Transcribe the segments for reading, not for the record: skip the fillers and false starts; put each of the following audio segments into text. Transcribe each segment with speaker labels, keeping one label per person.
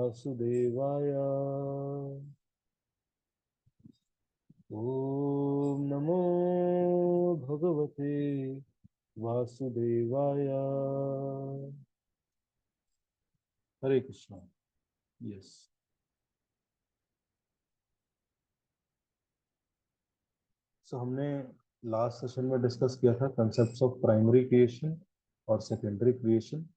Speaker 1: वासुदेवाय। ओम नमो भगवते वासुदेवाय। हरे कृष्णा। यस। सो हमने लास्ट सेशन में डिस्कस किया था कंसेप्ट्स ऑफ प्राइमरी क्रिएशन और सेकेंडरी क्रिएशन।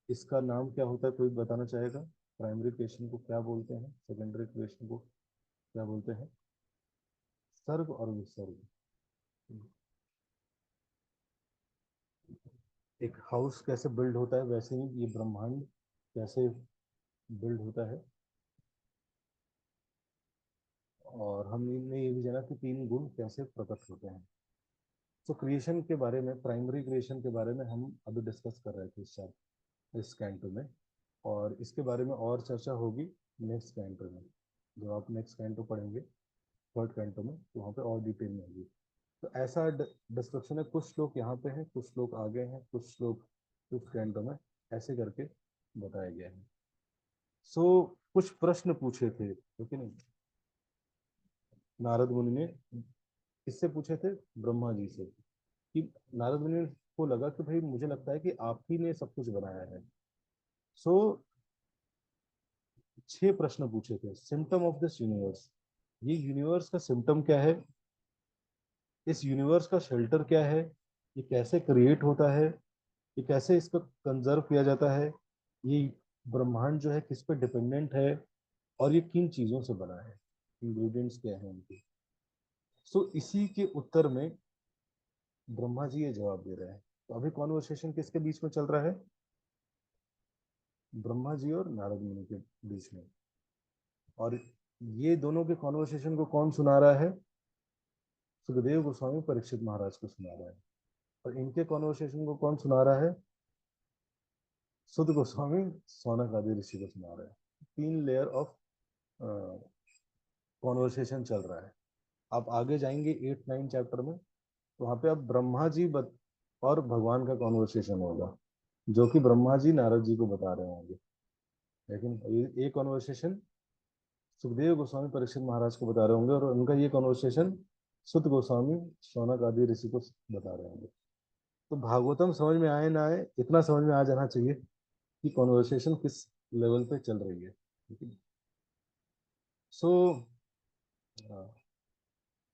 Speaker 1: इसका नाम क्या होता है, कोई बताना चाहेगा? प्राइमरी क्रिएशन को क्या बोलते हैं, सेकेंडरी क्रिएशन को क्या बोलते हैं? सर्ग और विसर्ग। एक हाउस कैसे बिल्ड होता है, वैसे ही ये ब्रह्मांड कैसे बिल्ड होता है। और हमने ये भी जाना कि तीन गुण कैसे प्रकट होते हैं। तो क्रिएशन के बारे में, प्राइमरी क्रिएशन के बारे में हम अभी डिस्कस कर रहे थे इस कैंटो में। और इसके बारे में और चर्चा होगी नेक्स्ट कैंटो में। जब आप नेक्स्ट कैंटो पढ़ेंगे, थर्ड कैंटो में, तो वहाँ पे और डिटेल में होगी। तो ऐसा डिस्क्रिप्शन है, कुछ लोग यहाँ पे हैं, कुछ लोग आगे हैं, कुछ लोग फिफ्थ कैंटो में, ऐसे करके बताया गया है। सो कुछ प्रश्न पूछे थे, ठीक है नहीं? नारद मुनि ने किससे पूछे थे? ब्रह्मा जी से। कि नारद मुनि को लगा कि भाई मुझे लगता है कि आप ही ने सब कुछ बनाया है। सो 6 प्रश्न पूछे थे। सिम्टम ऑफ दिस यूनिवर्स, ये यूनिवर्स का सिम्टम क्या है, इस यूनिवर्स का शेल्टर क्या है, ये कैसे क्रिएट होता है, ये कैसे इसको कंजर्व किया जाता है, ये ब्रह्मांड जो है किस पे डिपेंडेंट है, और ये किन चीजों से बना है, इंग्रेडिएंट्स क्या है उनके। सो इसी के उत्तर में ब्रह्मा जी ये जवाब दे रहे हैं। तो अभी कॉन्वर्सेशन किसके बीच में चल रहा है? ब्रह्मा जी और नारद मुनि के बीच में। और ये दोनों के कॉन्वर्सेशन को कौन सुना रहा है? सुखदेव गोस्वामी परीक्षित महाराज को सुना रहा है। और इनके कॉन्वर्सेशन को कौन सुना रहा है? सुध गोस्वामी सौनक आदि ऋषि को सुना रहा है। 3 लेयर ऑफ कॉन्वर्सेशन चल रहा है। आप आगे जाएंगे 8-9 चैप्टर में, तो वहाँ पे अब ब्रह्मा जी और भगवान का कॉन्वर्सेशन होगा, जो कि ब्रह्मा जी नारद जी को बता रहे होंगे। लेकिन ये कॉन्वर्सेशन सुखदेव गोस्वामी परीक्षित महाराज को बता रहे होंगे, और उनका ये कॉन्वर्सेशन सुत गोस्वामी शौनक आदि ऋषि को बता रहे होंगे। तो भागवतम समझ में आए ना आए, इतना समझ में आ जाना चाहिए कि कॉन्वर्सेशन किस लेवल पे चल रही है। ठीक है। सो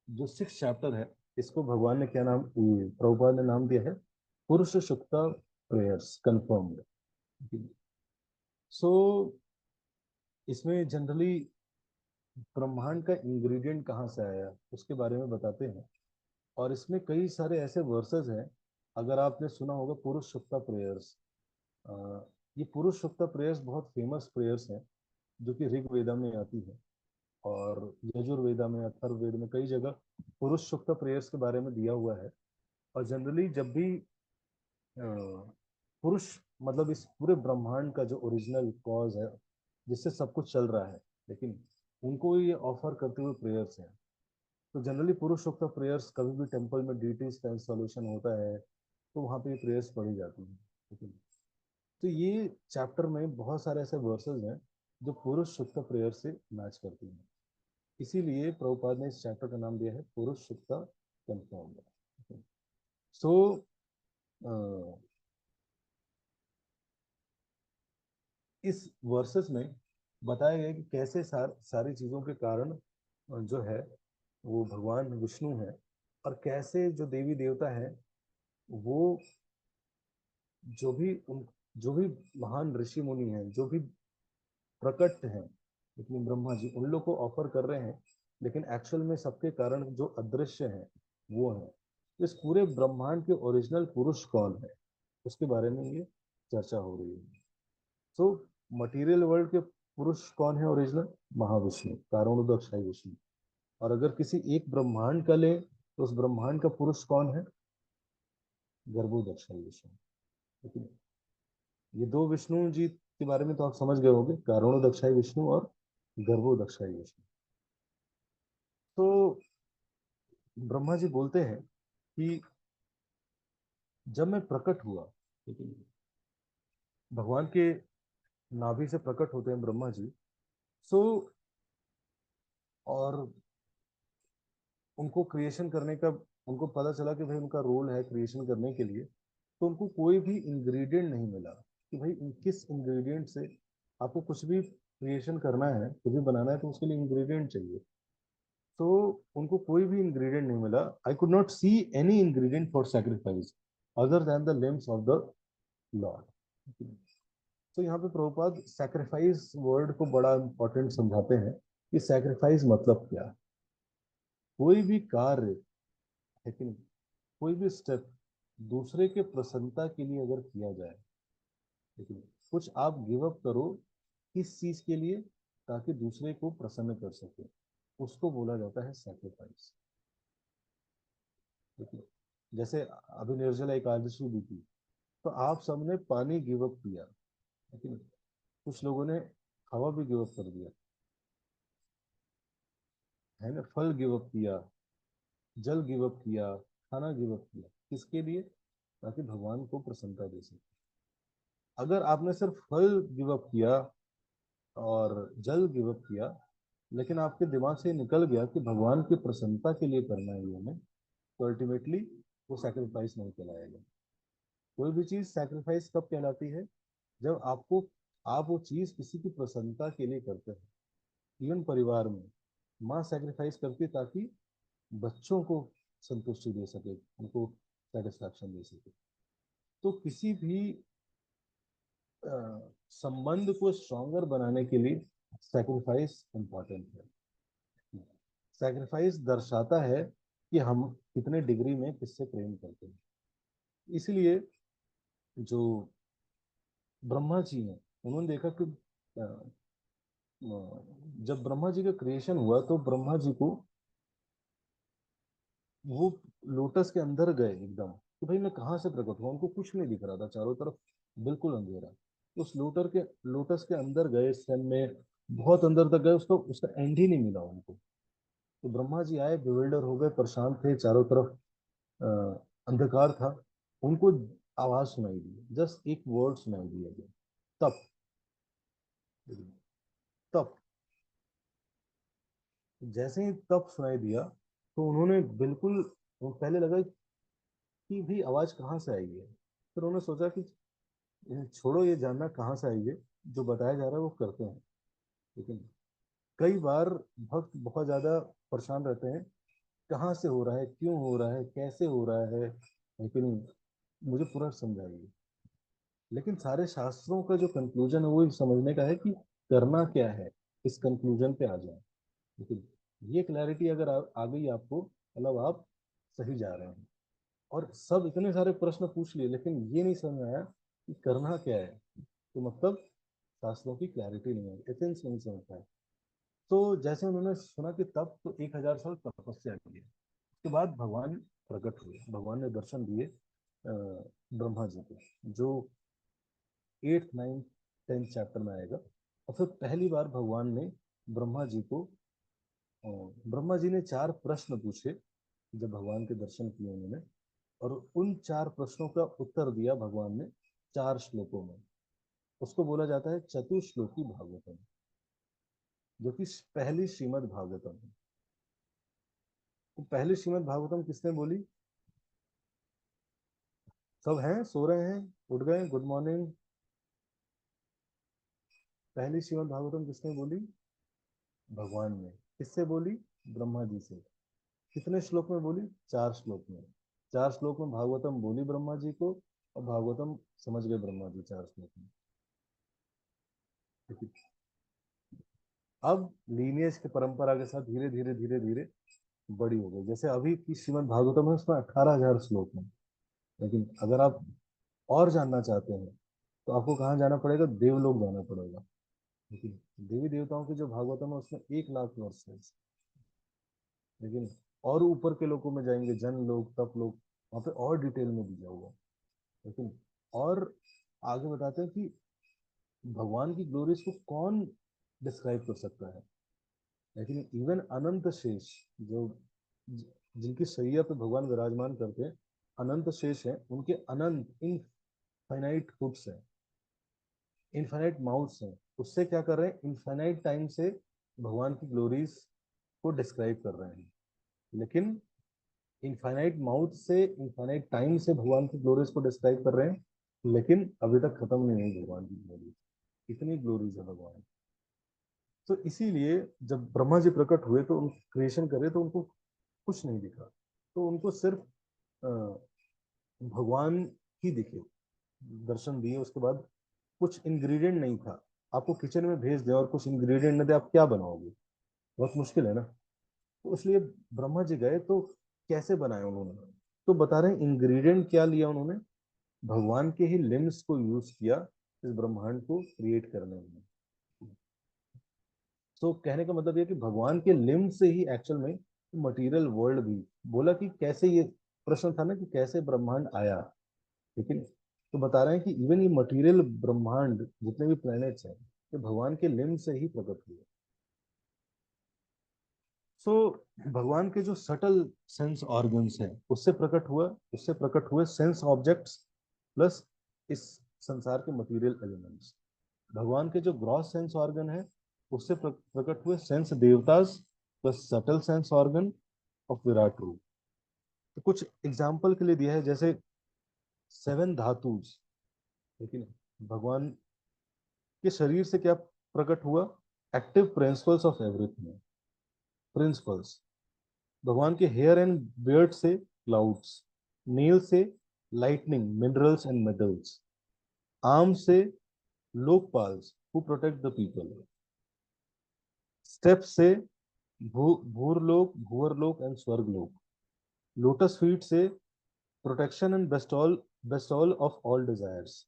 Speaker 1: जो 6 चैप्टर है, इसको भगवान ने क्या नाम, प्रभुपाद ने नाम दिया है पुरुष सुक्ता प्रेयर्स कंफर्म्ड। सो इसमें जनरली ब्रह्मांड का इंग्रेडिएंट कहाँ से आया उसके बारे में बताते हैं। और इसमें कई सारे ऐसे वर्सेस हैं, अगर आपने सुना होगा पुरुष सुक्ता प्रेयर्स। ये पुरुष सुक्ता प्रेयर्स बहुत फेमस प्रेयर्स हैं, जो कि ऋग्वेदा में आती है, और यजुर्वेदा में, अथर्ववेद में, कई जगह पुरुष सुक्ता प्रेयर्स के बारे में दिया हुआ है। और जनरली जब भी पुरुष, मतलब इस पूरे ब्रह्मांड का जो ओरिजिनल कॉज है, जिससे सब कुछ चल रहा है, लेकिन उनको ये ऑफर करते हुए प्रेयर्स हैं। तो जनरली पुरुषोक्त प्रेयर्स, कभी भी टेम्पल में डीटीज का इंस्टॉलेशन होता है, तो वहाँ पे ये प्रेयर्स पढ़ी जाती हैं। ठीक है। तो ये चैप्टर में बहुत सारे ऐसे वर्सेस हैं जो पुरुष सुक्त प्रेयर से मैच करती हैं। इसीलिए प्रभुपाद ने इस चैप्टर का नाम दिया है पुरुष सुक्त कंफर्म। सो इस वर्सेस में बताया गया कि कैसे सारी चीजों के कारण जो है वो भगवान विष्णु है, और कैसे जो देवी देवता है वो जो भी महान ऋषि मुनि हैं, जो भी प्रकट हैं, इतने ब्रह्मा जी उन लोग को ऑफर कर रहे हैं, लेकिन एक्चुअल में सबके कारण जो अदृश्य है वो है। इस पूरे ब्रह्मांड के ओरिजिनल पुरुष कौन है, उसके बारे में ये चर्चा हो रही है। सो मटेरियल वर्ल्ड के पुरुष कौन है ओरिजिनल? महाविष्णु, कारणोदक्षाई विष्णु। और अगर किसी एक ब्रह्मांड का ले, तो उस ब्रह्मांड का पुरुष कौन है? गर्भोदक्षाई विष्णु। लेकिन ये दो विष्णु जी के बारे में तो आप समझ गए होंगे, कारणोदक्षाई विष्णु और गर्भोदक्षाई विष्णु। तो ब्रह्मा जी बोलते हैं कि जब मैं प्रकट हुआ, ठीक है, भगवान के नाभि से प्रकट होते हैं ब्रह्मा जी। सो और उनको क्रिएशन करने का, उनको पता चला कि भाई उनका रोल है क्रिएशन करने के लिए, तो उनको कोई भी इंग्रेडिएंट नहीं मिला कि भाई किस इंग्रेडिएंट से आपको कुछ भी क्रिएशन करना है, कुछ भी बनाना है, तो उसके लिए इंग्रेडिएंट चाहिए। तो उनको कोई भी इंग्रेडिएंट नहीं मिला। I could not see any ingredient for sacrifice other than the limbs of the Lord. तो यहाँ पे प्रभुपाद सैक्रिफाइस वर्ड को बड़ा इंपॉर्टेंट समझाते हैं कि सैक्रिफाइस मतलब क्या है। कोई भी कार्य है कि नहीं, कोई भी स्टेप दूसरे के प्रसन्नता के लिए अगर किया जाए, लेकिन कुछ आप गिव अप करो किस चीज के लिए, ताकि दूसरे को प्रसन्न कर सके, उसको बोला जाता है सैक्रिफाइस। देखिए, जैसे अभी निर्जला एकादशी भी थी, तो आप सबने पानी गिव अप किया, लेकिन कुछ लोगों ने हवा भी गिव अप कर दिया, है ना, फल गिव अप किया, जल गिव अप किया, खाना गिव अप किया, किसके लिए? ताकि भगवान को प्रसन्नता दे सके। अगर आपने सिर्फ फल गिव अप किया और जल गिव अप किया, लेकिन आपके दिमाग से निकल गया कि भगवान की प्रसन्नता के लिए करना है ये हमें, तो अल्टीमेटली वो सैक्रिफाइस नहीं कहलाएगा। कोई भी चीज सैक्रिफाइस कब कहलाती है? जब आपको, आप वो चीज किसी की प्रसन्नता के लिए करते हैं। इवन परिवार में माँ सैक्रिफाइस करती है ताकि बच्चों को संतुष्टि दे सके, उनको सेटिस्फैक्शन दे सके। तो किसी भी संबंध को स्ट्रॉन्गर बनाने के लिए सैक्रिफाइस इंपॉर्टेंट है। सैक्रिफाइस दर्शाता है कि हम कितने डिग्री में किससे प्रेम करते हैं। इसलिए जो ब्रह्मा जी हैं, उन्होंने देखा कि जब ब्रह्मा जी का क्रिएशन हुआ तो ब्रह्मा जी को वो लोटस के अंदर गए एकदम कि भाई मैं कहाँ से प्रकट हुआ। उनको कुछ नहीं दिख रहा था, चारों तरफ बिल्कुल अंधेरा। उस लोटस के अंदर गए, सन में बहुत अंदर तक गए, उसका उसका एंड ही नहीं मिला उनको। तो ब्रह्मा जी आए, बिविल्डर हो गए, परेशान थे, चारों तरफ अंधकार था। उनको आवाज सुनाई दी, जस्ट एक वर्ड सुनाई दिया गया, तप। तप। जैसे ही तप सुनाई दिया, तो उन्होंने बिल्कुल, वो पहले लगा कि भी आवाज कहाँ से आई है। फिर उन्होंने सोचा कि छोड़ो ये जानना कहाँ से आई है, जो बताया जा रहा है वो करते हैं। लेकिन कई बार भक्त बहुत ज्यादा परेशान रहते हैं, कहाँ से हो रहा है, क्यों हो रहा है, कैसे हो रहा है कि नहीं, मुझे पूरा समझाइए। लेकिन सारे शास्त्रों का जो कंक्लूजन है वो ये समझने का है कि करना क्या है, इस कंक्लूजन पे आ जाए। लेकिन ये क्लैरिटी अगर आ गई आपको, मतलब आप सही जा रहे हैं। और सब इतने सारे प्रश्न पूछ लिए, लेकिन ये नहीं समझ आया कि करना क्या है, तो मतलब शास्त्रों की क्लैरिटी नहीं है, एसेंस नहीं समझ पाए। तो जैसे उन्होंने सुना कि तब तो 1,000 साल तपस्या की है, उसके बाद भगवान प्रकट हुए, भगवान ने दर्शन दिए ब्रह्मा जी को, जो 8, 9, 10 चैप्टर में आएगा। और फिर पहली बार भगवान ने ब्रह्मा जी को, ब्रह्मा जी ने 4 प्रश्न पूछे जब भगवान के दर्शन किए उन्होंने, और उन 4 प्रश्नों का उत्तर दिया भगवान ने 4 श्लोकों में। उसको बोला जाता है चतुश्लोकी भागवतम, जो कि पहली श्रीमद् भागवतम है। तो पहली श्रीमद् भागवतम किसने बोली? सब हैं, सो रहे हैं, उठ गए, गुड मॉर्निंग। पहली श्रीमद् भागवतम किसने बोली? भगवान ने। किससे बोली? ब्रह्मा जी से। कितने श्लोक में बोली? 4 श्लोक में। 4 श्लोक में भागवतम बोली ब्रह्मा जी को, और भागवतम समझ गए ब्रह्मा जी 4 श्लोक में। ठीक है? अब लीनियज की परंपरा के साथ धीरे धीरे धीरे धीरे बड़ी हो गई। जैसे अभी की श्रीमद् भागवतम है, उसमें 18,000 श्लोक हैं। लेकिन अगर आप और जानना चाहते हैं, तो आपको कहाँ जाना पड़ेगा? देवलोक जाना पड़ेगा। लेकिन देवी देवताओं की जो भागवतम है उसमें 1,00,000 वर्ष है। लेकिन और ऊपर के लोगों में जाएंगे, जन लोग, तप लोग, वहाँ पे और डिटेल में दिया हुआ है। लेकिन और आगे बताते हैं कि भगवान की ग्लोरीज को कौन डिस्क्राइब कर सकता है। लेकिन इवन अनंत शेष, जो जिनकी शैया पे भगवान विराजमान करते हैं, अनंत शेष है, उनके अनंत इनफाइनाइट हुड्स हैं। इनफाइनाइट माउथ्स हैं, उससे क्या कर रहे हैं, इनफाइनाइट टाइम से भगवान की ग्लोरीज को डिस्क्राइब कर रहे हैं। लेकिन इनफाइनाइट माउथ से इनफाइनाइट टाइम से भगवान की ग्लोरीज को डिस्क्राइब कर रहे हैं, लेकिन अभी तक खत्म नहीं हुई भगवान की ग्लोरीज, इतनी ग्लोरीज है भगवान। तो इसीलिए जब ब्रह्मा जी प्रकट हुए तो उन क्रिएशन करे तो उनको कुछ नहीं दिखा, तो उनको सिर्फ अ, भगवान ही दिखे, दर्शन दिए। उसके बाद कुछ इंग्रेडिएंट नहीं था, आपको किचन में भेज दे और कुछ इंग्रेडिएंट न दे, आप क्या बनाओगे, बहुत मुश्किल है ना। तो इसलिए ब्रह्मा जी गए तो कैसे बनाए उन्होंने, तो बता रहे हैं इंग्रेडिएंट क्या लिया उन्होंने, भगवान के ही लिम्स को यूज किया इस ब्रह्मांड को क्रिएट करने में। तो कहने का मतलब ये कि भगवान के लिम्ब से ही एक्चुअल में मटेरियल वर्ल्ड भी, बोला कि कैसे, ये प्रश्न था ना कि कैसे ब्रह्मांड आया, लेकिन तो बता रहे हैं कि इवन ये मटेरियल ब्रह्मांड जितने भी प्लैनेट्स हैं ये भगवान के लिम्ब से ही प्रकट हुए। सो भगवान के जो सटल सेंस ऑर्गन्स हैं उससे प्रकट हुआ, उससे प्रकट हुए सेंस ऑब्जेक्ट्स प्लस इस संसार के मटेरियल एलिमेंट्स। भगवान के जो ग्रॉस सेंस ऑर्गन है उससे प्रकट हुए sense देवतास plus subtle sense organ of Virat रूप। तो कुछ एग्जाम्पल के लिए दिया है, जैसे सेवन धातुज, लेकिन भगवान के शरीर से क्या प्रकट हुआ, active principles of everything, principles. भगवान के हेयर एंड बियर्ड से क्लाउड्स, नील से lightning, minerals and metals, arm से Lokpals who protect the people, step से Bhurlok, Bhuarlok and Swargalok, lotus feet से protection and bestowal of all desires,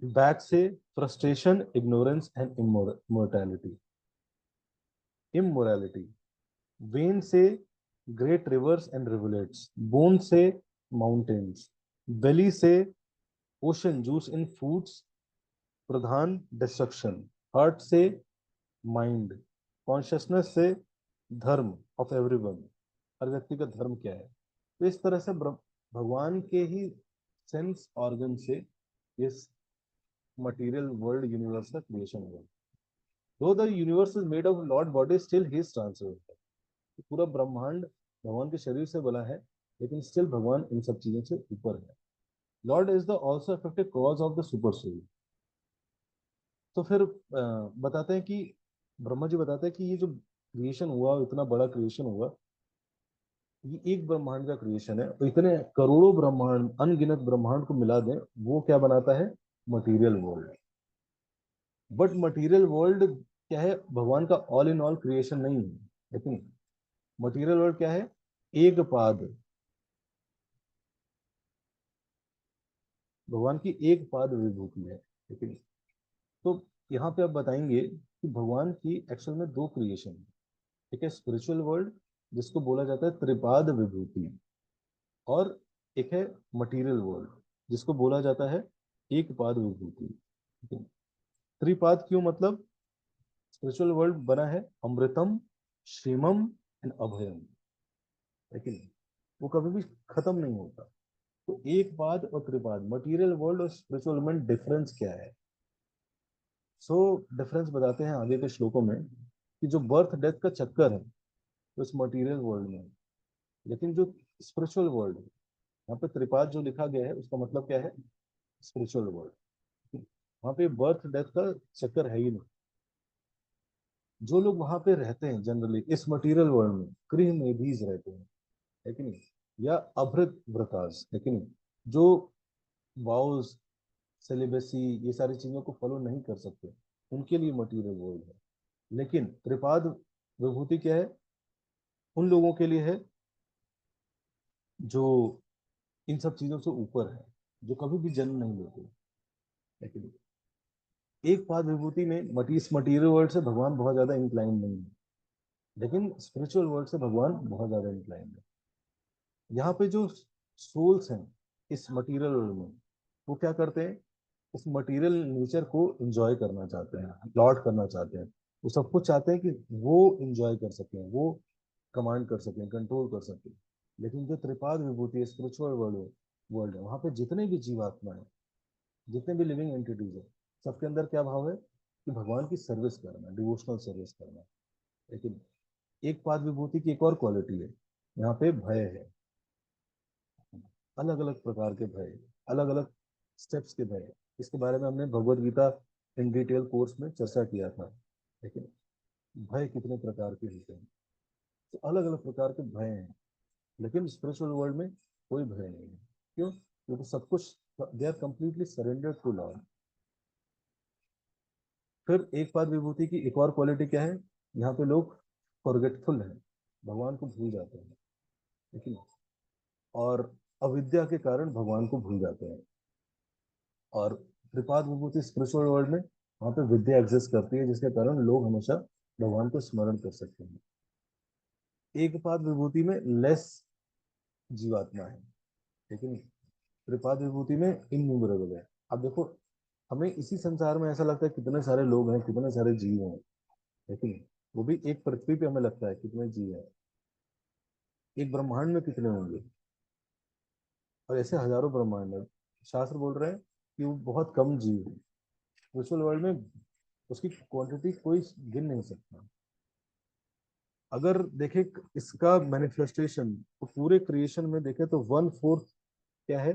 Speaker 1: back से frustration, ignorance and immorality, vein से great rivers and rivulets, bone से mountains, belly से ocean juice in foods, प्रधान destruction, heart से mind, consciousness से धर्म ऑफ एवरीवन, हर व्यक्ति का धर्म क्या है। तो इस तरह से भगवान के ही सेंस ऑर्गन से इस मटेरियल वर्ल्ड यूनिवर्स का क्रिएशन हुआ। दो the universe is made of Lord body still his transfer, पूरा ब्रह्मांड भगवान के शरीर से बना है, लेकिन स्टिल भगवान इन सब चीजों से ऊपर है। Lord is the also effective cause of the super soul. तो फिर बताते हैं कि ब्रह्मा जी बताते हैं कि ये जो क्रिएशन हुआ, इतना बड़ा क्रिएशन हुआ, ये एक ब्रह्मांड का क्रिएशन है, तो इतने करोड़ों ब्रह्मांड, अनगिनत ब्रह्मांड को मिला दें, वो क्या बनाता है, material world. But material world क्या है, भगवान का ऑल इन ऑल क्रिएशन नहीं है, लेकिन मटेरियल वर्ल्ड क्या है, एक पाद, भगवान की एक पाद विभूति है। लेकिन तो यहाँ पे आप बताएंगे कि भगवान की एक्चुअल में दो क्रिएशन है, एक है स्पिरिचुअल वर्ल्ड जिसको बोला जाता है त्रिपाद विभूति, और एक है मटेरियल वर्ल्ड जिसको बोला जाता है एक पाद विभूति। ठीक है? त्रिपाद क्यों, मतलब स्पिरिचुअल वर्ल्ड बना है अमृतम, श्रीमम एंड अभयम, लेकिन वो कभी भी खत्म नहीं होता। तो एक पाद और त्रिपाद, मटेरियल वर्ल्ड और स्पिरिचुअल में डिफरेंस क्या है। सो डिफरेंस बताते हैं आगे के श्लोकों में कि जो बर्थ डेथ का चक्कर है तो इस मटेरियल वर्ल्ड में, लेकिन जो स्पिरिचुअल वर्ल्ड है, यहाँ पे त्रिपाद जो लिखा गया है उसका मतलब क्या है, स्पिरिचुअल वर्ल्ड, वहाँ पे बर्थ डेथ का चक्कर है ही नहीं। जो लोग वहां पे रहते हैं जनरली इस मटेरियल वर्ल्ड में, गृह मेधीज रहते हैं, है कि नहीं, या अभृत व्रतास, है कि नहीं, जो वाउस, सेलिबेसी, ये सारी चीजों को फॉलो नहीं कर सकते, उनके लिए मटेरियल वर्ल्ड है। लेकिन त्रिपाद विभूति क्या है, उन लोगों के लिए है जो इन सब चीजों से ऊपर है, जो कभी भी जन्म नहीं लेते, लेकिन एक पाद विभूति में इस मटीरियल वर्ल्ड से भगवान बहुत ज्यादा इंक्लाइन नहीं है, लेकिन स्पिरिचुअल वर्ल्ड से भगवान बहुत ज्यादा इंक्लाइन है। यहाँ पे जो सोल्स हैं इस मटीरियल वर्ल्ड में, वो क्या करते हैं, इस मटीरियल नेचर को एंजॉय करना चाहते हैं, लॉर्ड करना चाहते हैं, वो सब कुछ चाहते हैं कि वो एंजॉय कर सकें, वो कमांड कर सकें, कंट्रोल कर सकें। लेकिन जो त्रिपाद विभूति है, स्पिरिचुअल वर्ल्ड वर्ल्ड है, वहाँ पे जितने भी जीवात्मा है जितने भी लिविंग एंटिटीज है, सबके अंदर क्या भाव है कि भगवान की सर्विस करना, डिवोशनल सर्विस करना। लेकिन एक पाद विभूति की एक और क्वालिटी है, यहाँ पे भय है, अलग अलग प्रकार के भय, अलग अलग स्टेप्स के भय। इसके बारे में हमने Bhagavad Gita in detail course में चर्चा किया था। लेकिन भय कितने प्रकार के होते हैं, तो अलग अलग प्रकार के भय हैं। लेकिन स्पिरिचुअल वर्ल्ड में कोई भय नहीं है। क्यों? क्योंकि सब कुछ, they are completely surrendered to Lord. फिर एक पाद विभूति की एक और क्वालिटी क्या है, यहाँ पे लोग फॉरगेटफुल हैं, भगवान को भूल जाते हैं। ठीक है, और अविद्या के कारण भगवान को भूल जाते हैं। और त्रिपाद विभूति स्पिरिचुअल वर्ल्ड में, वहाँ पे विद्या एग्जिस्ट करती है, जिसके कारण लोग हमेशा भगवान को स्मरण कर सकते हैं। एक पाद विभूति में लेस जीवात्मा है, लेकिन त्रिपाद विभूति में इनन्यूमरेबल है। अब देखो, हमें इसी संसार में ऐसा लगता है कितने सारे लोग हैं, कितने सारे जीव हैं, लेकिन वो भी एक पृथ्वी पे हमें लगता है कितने जीव हैं, एक ब्रह्मांड में कितने होंगे, और ऐसे हजारों ब्रह्मांड है। शास्त्र बोल रहे हैं कि वो बहुत कम जीव है। स्पिरिचुअल वर्ल्ड में उसकी क्वांटिटी कोई गिन नहीं सकता। अगर देखें इसका मैनिफेस्टेशन, तो पूरे क्रिएशन में देखें तो 1/4 क्या है,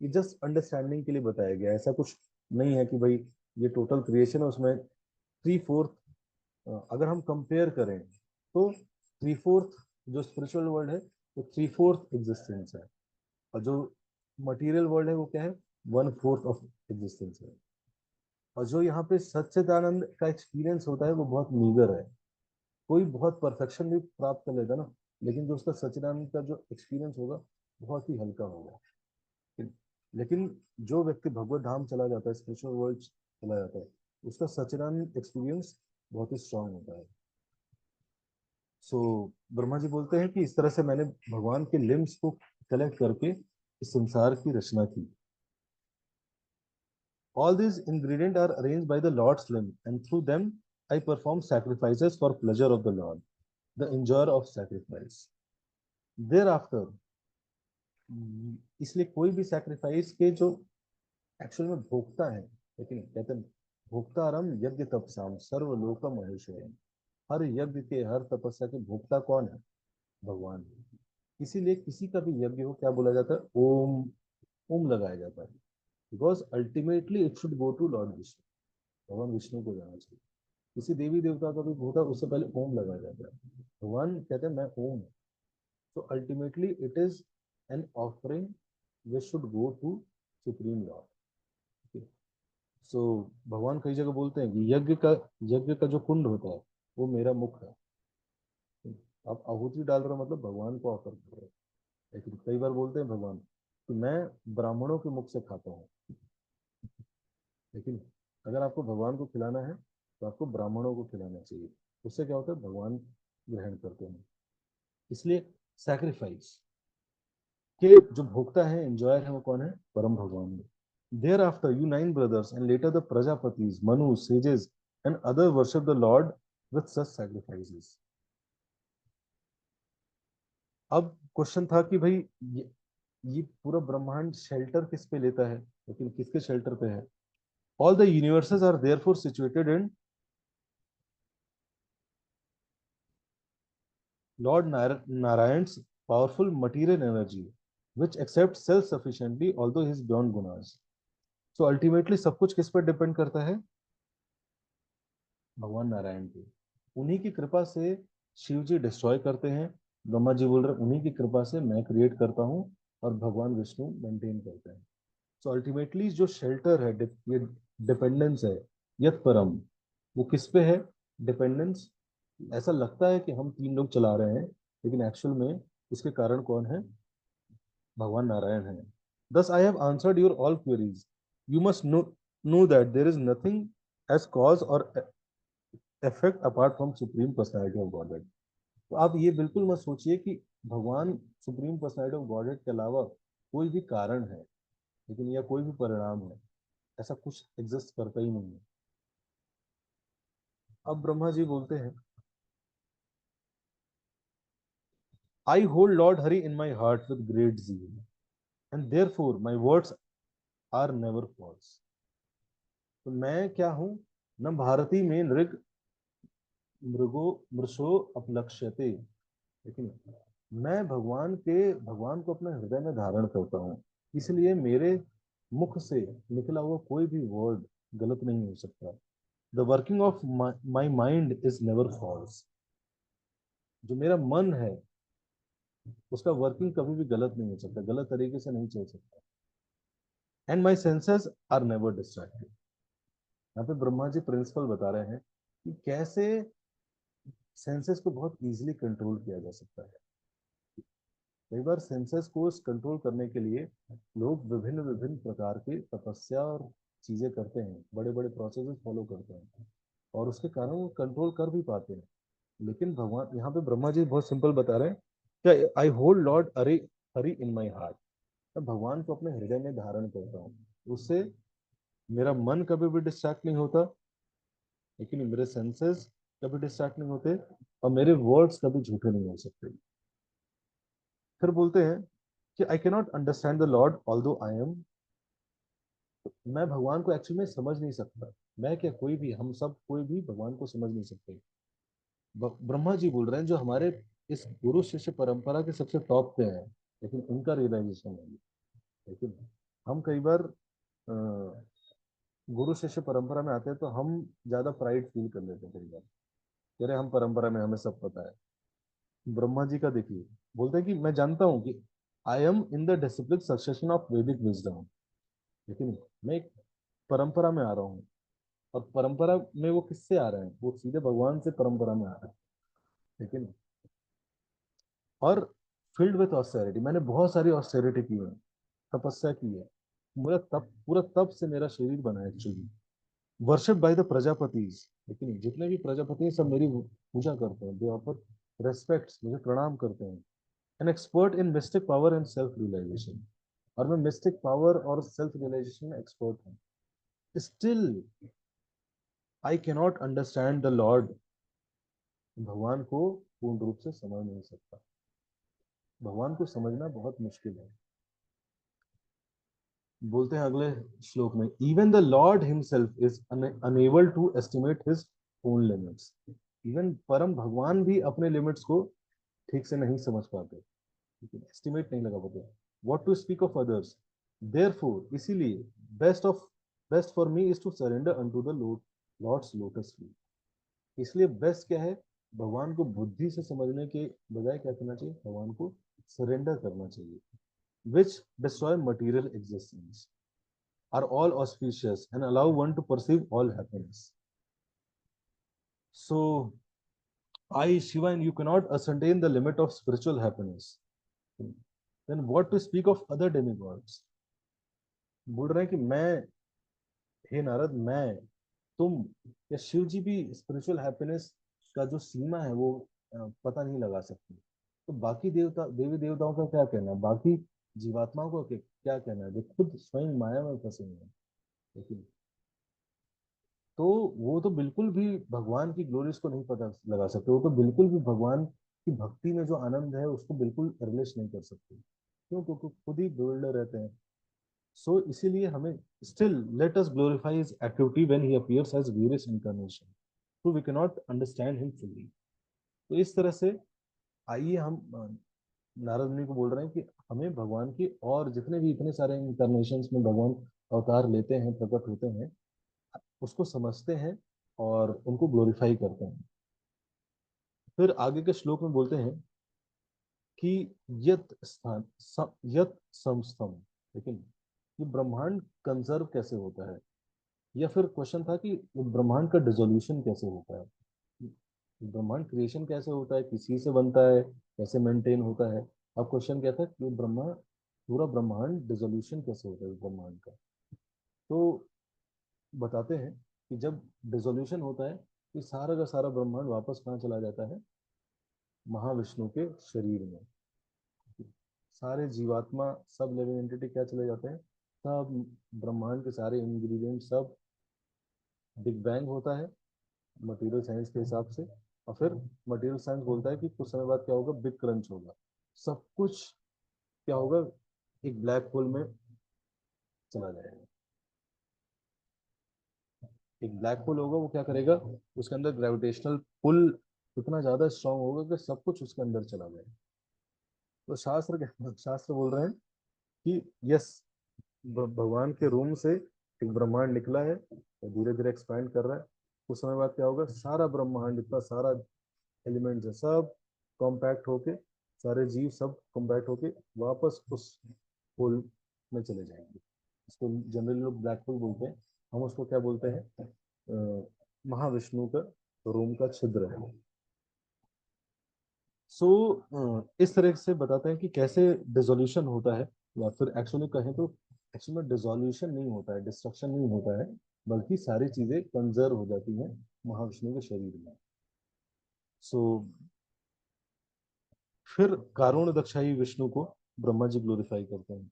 Speaker 1: ये जस्ट अंडरस्टैंडिंग के लिए बताया गया है। ऐसा कुछ नहीं है कि भाई ये टोटल क्रिएशन है, उसमें 3/4, अगर हम कंपेयर करें तो 3/4 जो स्पिरिचुअल वर्ल्ड है वो 3/4 एग्जिस्टेंस है, और जो मटेरियल वर्ल्ड है वो क्या है, 1/4 ऑफ एग्जिस्टेंस है। और जो यहाँ पे सच्चिदानंद का एक्सपीरियंस होता है वो बहुत मीगर है। कोई बहुत परफेक्शन भी प्राप्त कर लेगा ना, लेकिन जो उसका सच्चिदानंद का जो एक्सपीरियंस होगा बहुत ही हल्का होगा। लेकिन जो व्यक्ति भगवत धाम चला जाता है, स्पिरिचुअल वर्ल्ड चला जाता है, उसका सच्चिदानंद एक्सपीरियंस बहुत ही स्ट्रांग होता है। सो ब्रह्मा जी बोलते हैं कि इस तरह से मैंने भगवान के लिम्स को कलेक्ट करके इस संसार की रचना की। All these ingredients are arranged by the Lord's limb, and through them I perform sacrifices for pleasure of the Lord, the enjoyer of sacrifice. Thereafter, इसलिए कोई भी सैक्रिफाइस के जो एक्चुअल में भोगता है, लेकिन कहते हैं भोक्तारम यज्ञ तपसाम सर्वलोक महेश्वरम। हर यज्ञ के, हर तपस्या के भोक्ता कौन है? भगवान। इसीलिए किसी का भी यज्ञ हो, क्या बोला जाता है? ओम। ओम लगाया जाता है, because ultimately it should go to Lord Vishnu, भगवान विष्णु को जाना चाहिए। किसी देवी देवता का भी होता है, उससे पहले ओम लगाया जाता है। भगवान कहते हैं मैं ओम। तो ultimately it is an offering which should go to supreme lord. So भगवान कई जगह बोलते हैं कि यज्ञ का जो कुंड होता है वो मेरा मुख है। आप आहुति डाल रहे हो मतलब भगवान को ऑफर कर रहे हो। लेकिन कई बार बोलते हैं भगवान कि मैं ब्राह्मणों के मुख से खाता हूँ। लेकिन अगर आपको भगवान को खिलाना है तो आपको ब्राह्मणों को खिलाना चाहिए। उससे क्या होता है, भगवान ग्रहण करते हैं। इसलिए सैक्रिफाइस के जो भोक्ता है, एंजॉयर है, वो कौन है? परम भगवान है। Thereafter, you nine brothers and later the Prajapatis, Manu, sages, and other worship the Lord with such sacrifices. अब क्वेश्चन था कि भाई ये पूरा ब्रह्मांड शेल्टर किस पे लेता है, लेकिन किसके शेल्टर पे है? All the universes are therefore situated in Lord Narayan's powerful material energy, which accepts self-sufficiently, although he is beyond gunas. So ultimately सब कुछ किस पर डिपेंड करता है? भगवान नारायण पे। उन्हीं की कृपा से शिव जी डिस्ट्रॉय करते हैं, ब्रह्मा जी बोल रहे हैं उन्हीं की कृपा से मैं क्रिएट करता हूँ, और भगवान विष्णु मेंटेन करते हैं। सो अल्टीमेटली जो शेल्टर है, ये डिपेंडेंस है, यत परम, वो किस पे है डिपेंडेंस? ऐसा लगता है कि हम तीन लोग चला रहे हैं, लेकिन एक्चुअल में इसके कारण कौन है? भगवान नारायण है। Thus I have answered your all queries. You must know that there is nothing as cause or effect apart from supreme personality of Godhead. तो आप ये बिल्कुल मत सोचिए कि भगवान सुप्रीम पर्सनैलिटी ऑफ गॉडेड के अलावा कोई भी कारण है, लेकिन या कोई भी परिणाम है, ऐसा कुछ एग्जिस्ट करता ही नहीं है। अब ब्रह्मा जी बोलते हैं, I hold Lord Hari in my heart with great zeal, and therefore my words are never false. तो मैं क्या हूं? न भारती में नृग मृगो मृषो अपलक्ष्यते, लेकिन मैं भगवान को अपने हृदय में धारण करता हूँ, इसलिए मेरे मुख से निकला हुआ कोई भी वर्ड गलत नहीं हो सकता। The working of my mind is never false. जो मेरा मन है उसका वर्किंग कभी भी गलत नहीं हो सकता, गलत तरीके से नहीं चल सकता। And my senses are never distracted. यहाँ पे ब्रह्मा जी प्रिंसिपल बता रहे हैं कि कैसे सेंसेस को बहुत इजीली कंट्रोल किया जा सकता है। कई बार सेंसेस को कंट्रोल करने के लिए लोग विभिन्न विभिन्न प्रकार की तपस्या और चीजें करते हैं, बड़े बड़े प्रोसेसेस फॉलो करते हैं, और उसके कारण वो कंट्रोल कर भी पाते हैं। लेकिन भगवान यहाँ पे ब्रह्मा जी बहुत सिंपल बता रहे हैं कि आई hold Lord Hari Hari in my heart. मैं भगवान को अपने हृदय में धारण करता हूँ, उससे मेरा मन कभी भी डिस्ट्रैक्ट नहीं होता, लेकिन मेरे सेंसेस कभी डिस्ट्रैक्ट नहीं होते, और मेरे वर्ड्स कभी झूठे नहीं हो सकते। फिर बोलते हैं कि आई cannot understand the Lord all दो आई एम। मैं भगवान को एक्चुअली में समझ नहीं सकता। मैं क्या, कोई भी, हम सब कोई भी भगवान को समझ नहीं सकते। ब्रह्मा जी बोल रहे हैं जो हमारे इस गुरु शिष्य परंपरा के सबसे टॉप पे हैं, लेकिन उनका रियलाइजेशन नहीं है। लेकिन हम कई बार गुरु शिष्य परंपरा में आते हैं तो हम ज्यादा प्राइड फील कर लेते हैं कई बार, कह रहे हम परंपरा में, हमें सब पता है। ब्रह्मा जी का देखिए, बोलते हैं कि मैं जानता हूं कि I am in the discipline succession of वैदिक विजडम, लेकिन मैं एक परंपरा में आ रहा हूँ, और परंपरा में वो किससे आ रहे हैं? वो सीधे भगवान से परंपरा में आ रहे हैं। लेकिन और फील्ड विथ ऑस्टेरिटी, मैंने बहुत सारी ऑस्टेरिटी की है, तपस्या की है, पूरा तप से मेरा शरीर बना है एक्चुअली। वर्शिप बाय द प्रजापतिज, लेकिन जितने भी प्रजापति हैं सब मेरी पूजा करते हैं, दे ऑफर रेस्पेक्ट, मुझे प्रणाम करते हैं। An expert in mystic power and self realization, और मैं मिस्टिक पावर और सेल्फ रियलाइजेशन में एक्सपर्ट हूँ। Still I cannot understand the Lord. भगवान को पूर्ण रूप से समझ नहीं सकता, भगवान को समझना बहुत मुश्किल है। बोलते हैं अगले श्लोक में, even the Lord himself is unable to estimate his own limits. Even परम भगवान भी अपने लिमिट्स को ठीक से नहीं समझ पाते, लेकिन एस्टिमेट नहीं लगा पाते। What to speak of others, therefore इसीलिए best for me is to surrender unto the lord's lotus feet. इसलिए बेस्ट क्या है? भगवान को बुद्धि से समझने के बजाय क्या करना चाहिए? भगवान को सरेंडर करना चाहिए। which destroy material existence, are all auspicious and allow one to perceive all happiness. So, I, Shiva, and you cannot ascertain the limit of spiritual happiness. Then what to speak of other demigods? बोल रहे हैं कि मैं, हे नारद, मैं, तुम या शिव जी भी spiritual happiness का जो सीमा है वो पता नहीं लगा सकते। तो बाकी देवी देवताओं का क्या कहना है, बाकी जीवात्माओं का क्या कहना है, जो खुद स्वयं माया में फंसे हुए हैं। लेकिन तो वो तो बिल्कुल भी भगवान की ग्लोरीज को नहीं पता लगा सकते, वो तो बिल्कुल भी भगवान की भक्ति में जो आनंद है उसको बिल्कुल रिलेट नहीं कर सकते। क्यों? क्योंकि खुद ही बिल्डर रहते हैं। सो इसीलिए हमें still let us glorify his activity when he appears as various incarnation, तो we can not understand him fully. तो इस तरह से आइए हम नारद मुनि को बोल रहे हैं कि हमें भगवान की और जितने भी इतने सारे इंकारनेशन में भगवान अवतार लेते हैं, प्रकट होते हैं, उसको समझते हैं और उनको ग्लोरीफाई करते हैं। फिर आगे के श्लोक में बोलते हैं कि यत समस्तम, लेकिन ये ब्रह्मांड कंजर्व कैसे होता है, या फिर क्वेश्चन था कि ब्रह्मांड का डिसोल्यूशन कैसे होता है, ब्रह्मांड क्रिएशन कैसे होता है, किसी से बनता है, कैसे मेंटेन होता है। अब क्वेश्चन क्या था कि पूरा ब्रह्मांड डिसोल्यूशन कैसे होता है ब्रह्मांड का। तो बताते हैं कि जब डिसोल्यूशन होता है कि सारा का सारा ब्रह्मांड वापस कहाँ चला जाता है? महाविष्णु के शरीर में। सारे जीवात्मा, सब लिविंग एंटिटी क्या चले जाते हैं? सब ब्रह्मांड के सारे इंग्रेडिएंट सब, बिग बैंग होता है मटेरियल साइंस के हिसाब से, और फिर मटेरियल साइंस बोलता है कि कुछ समय बाद क्या होगा? बिग क्रंच होगा, सब कुछ क्या होगा? एक ब्लैक होल में चला जाएगा। एक ब्लैक होल होगा, वो क्या करेगा, उसके अंदर ग्रेविटेशनल पुल इतना ज्यादा स्ट्रांग होगा कि सब कुछ उसके अंदर चला जाएगा। तो शास्त्र बोल रहे हैं कि यस, भगवान के रूम से एक ब्रह्मांड निकला है और धीरे धीरे एक्सपैंड कर रहा है। कुछ समय बाद क्या होगा, सारा ब्रह्मांड, इतना सारा एलिमेंट्स है, सब कॉम्पैक्ट होके, सारे जीव सब कॉम्पैक्ट होके वापस उस होल में चले जाएंगे। इसको जनरली लोग ब्लैक होल बोलते हैं, हम उसको क्या बोलते हैं, महाविष्णु का रोम का छिद्र है। सो इस तरह से बताते हैं कि कैसे डिसोल्यूशन होता है, या फिर एक्चुअली कहें तो एक्चुअली में डिसोल्यूशन नहीं होता है, डिस्ट्रक्शन नहीं होता है, बल्कि सारी चीजें कंजर्व हो जाती हैं महाविष्णु के शरीर में। सो फिर कारुण दक्षाई विष्णु को ब्रह्मा जी ग्लोरीफाई करते हैं।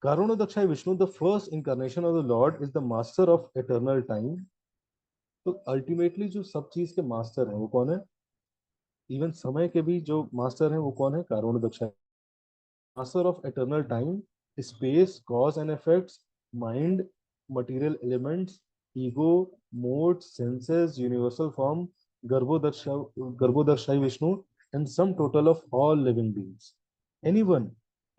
Speaker 1: Karanodakshayi Vishnu, the first incarnation of the Lord, is the master of eternal time. तो अल्टीमेटली जो सब चीज के मास्टर हैं वो कौन है, इवन समय के भी जो मास्टर हैं वो कौन है, Karanodakshayi. Master of eternal time, space, cause and effects, mind, material elements, ego, mode, senses, universal form, Garbhodaksha Garbhodakshayi Vishnu, and sum total of all living beings. Anyone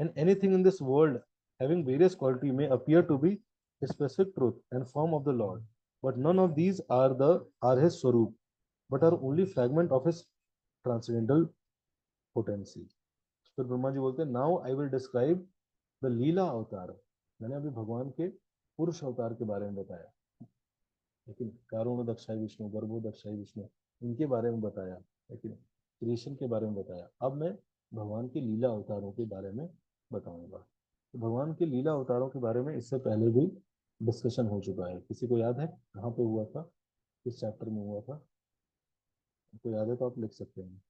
Speaker 1: and anything in this world having various quality may appear to be a specific truth and form of the Lord, but none of these are his swarup, but are only fragment of his transcendental potency. फिर ब्रह्मा जी बोलते हैं, now I will describe the lila avatar. मैंने अभी भगवान के पुरुष अवतार के बारे में बताया, लेकिन कारुण दक्षाई विष्णु, गर्भो दक्षाई विष्णु, इनके बारे में बताया, लेकिन क्रिएशन के बारे में बताया। अब मैं भगवान के लीला अवतारों के बारे में बताऊंगा। तो भगवान के लीला अवतारों के बारे में इससे पहले भी डिस्कशन हो चुका है। किसी को याद है कहाँ पे हुआ था, किस चैप्टर में हुआ था? आपको याद है तो आप लिख सकते हैं।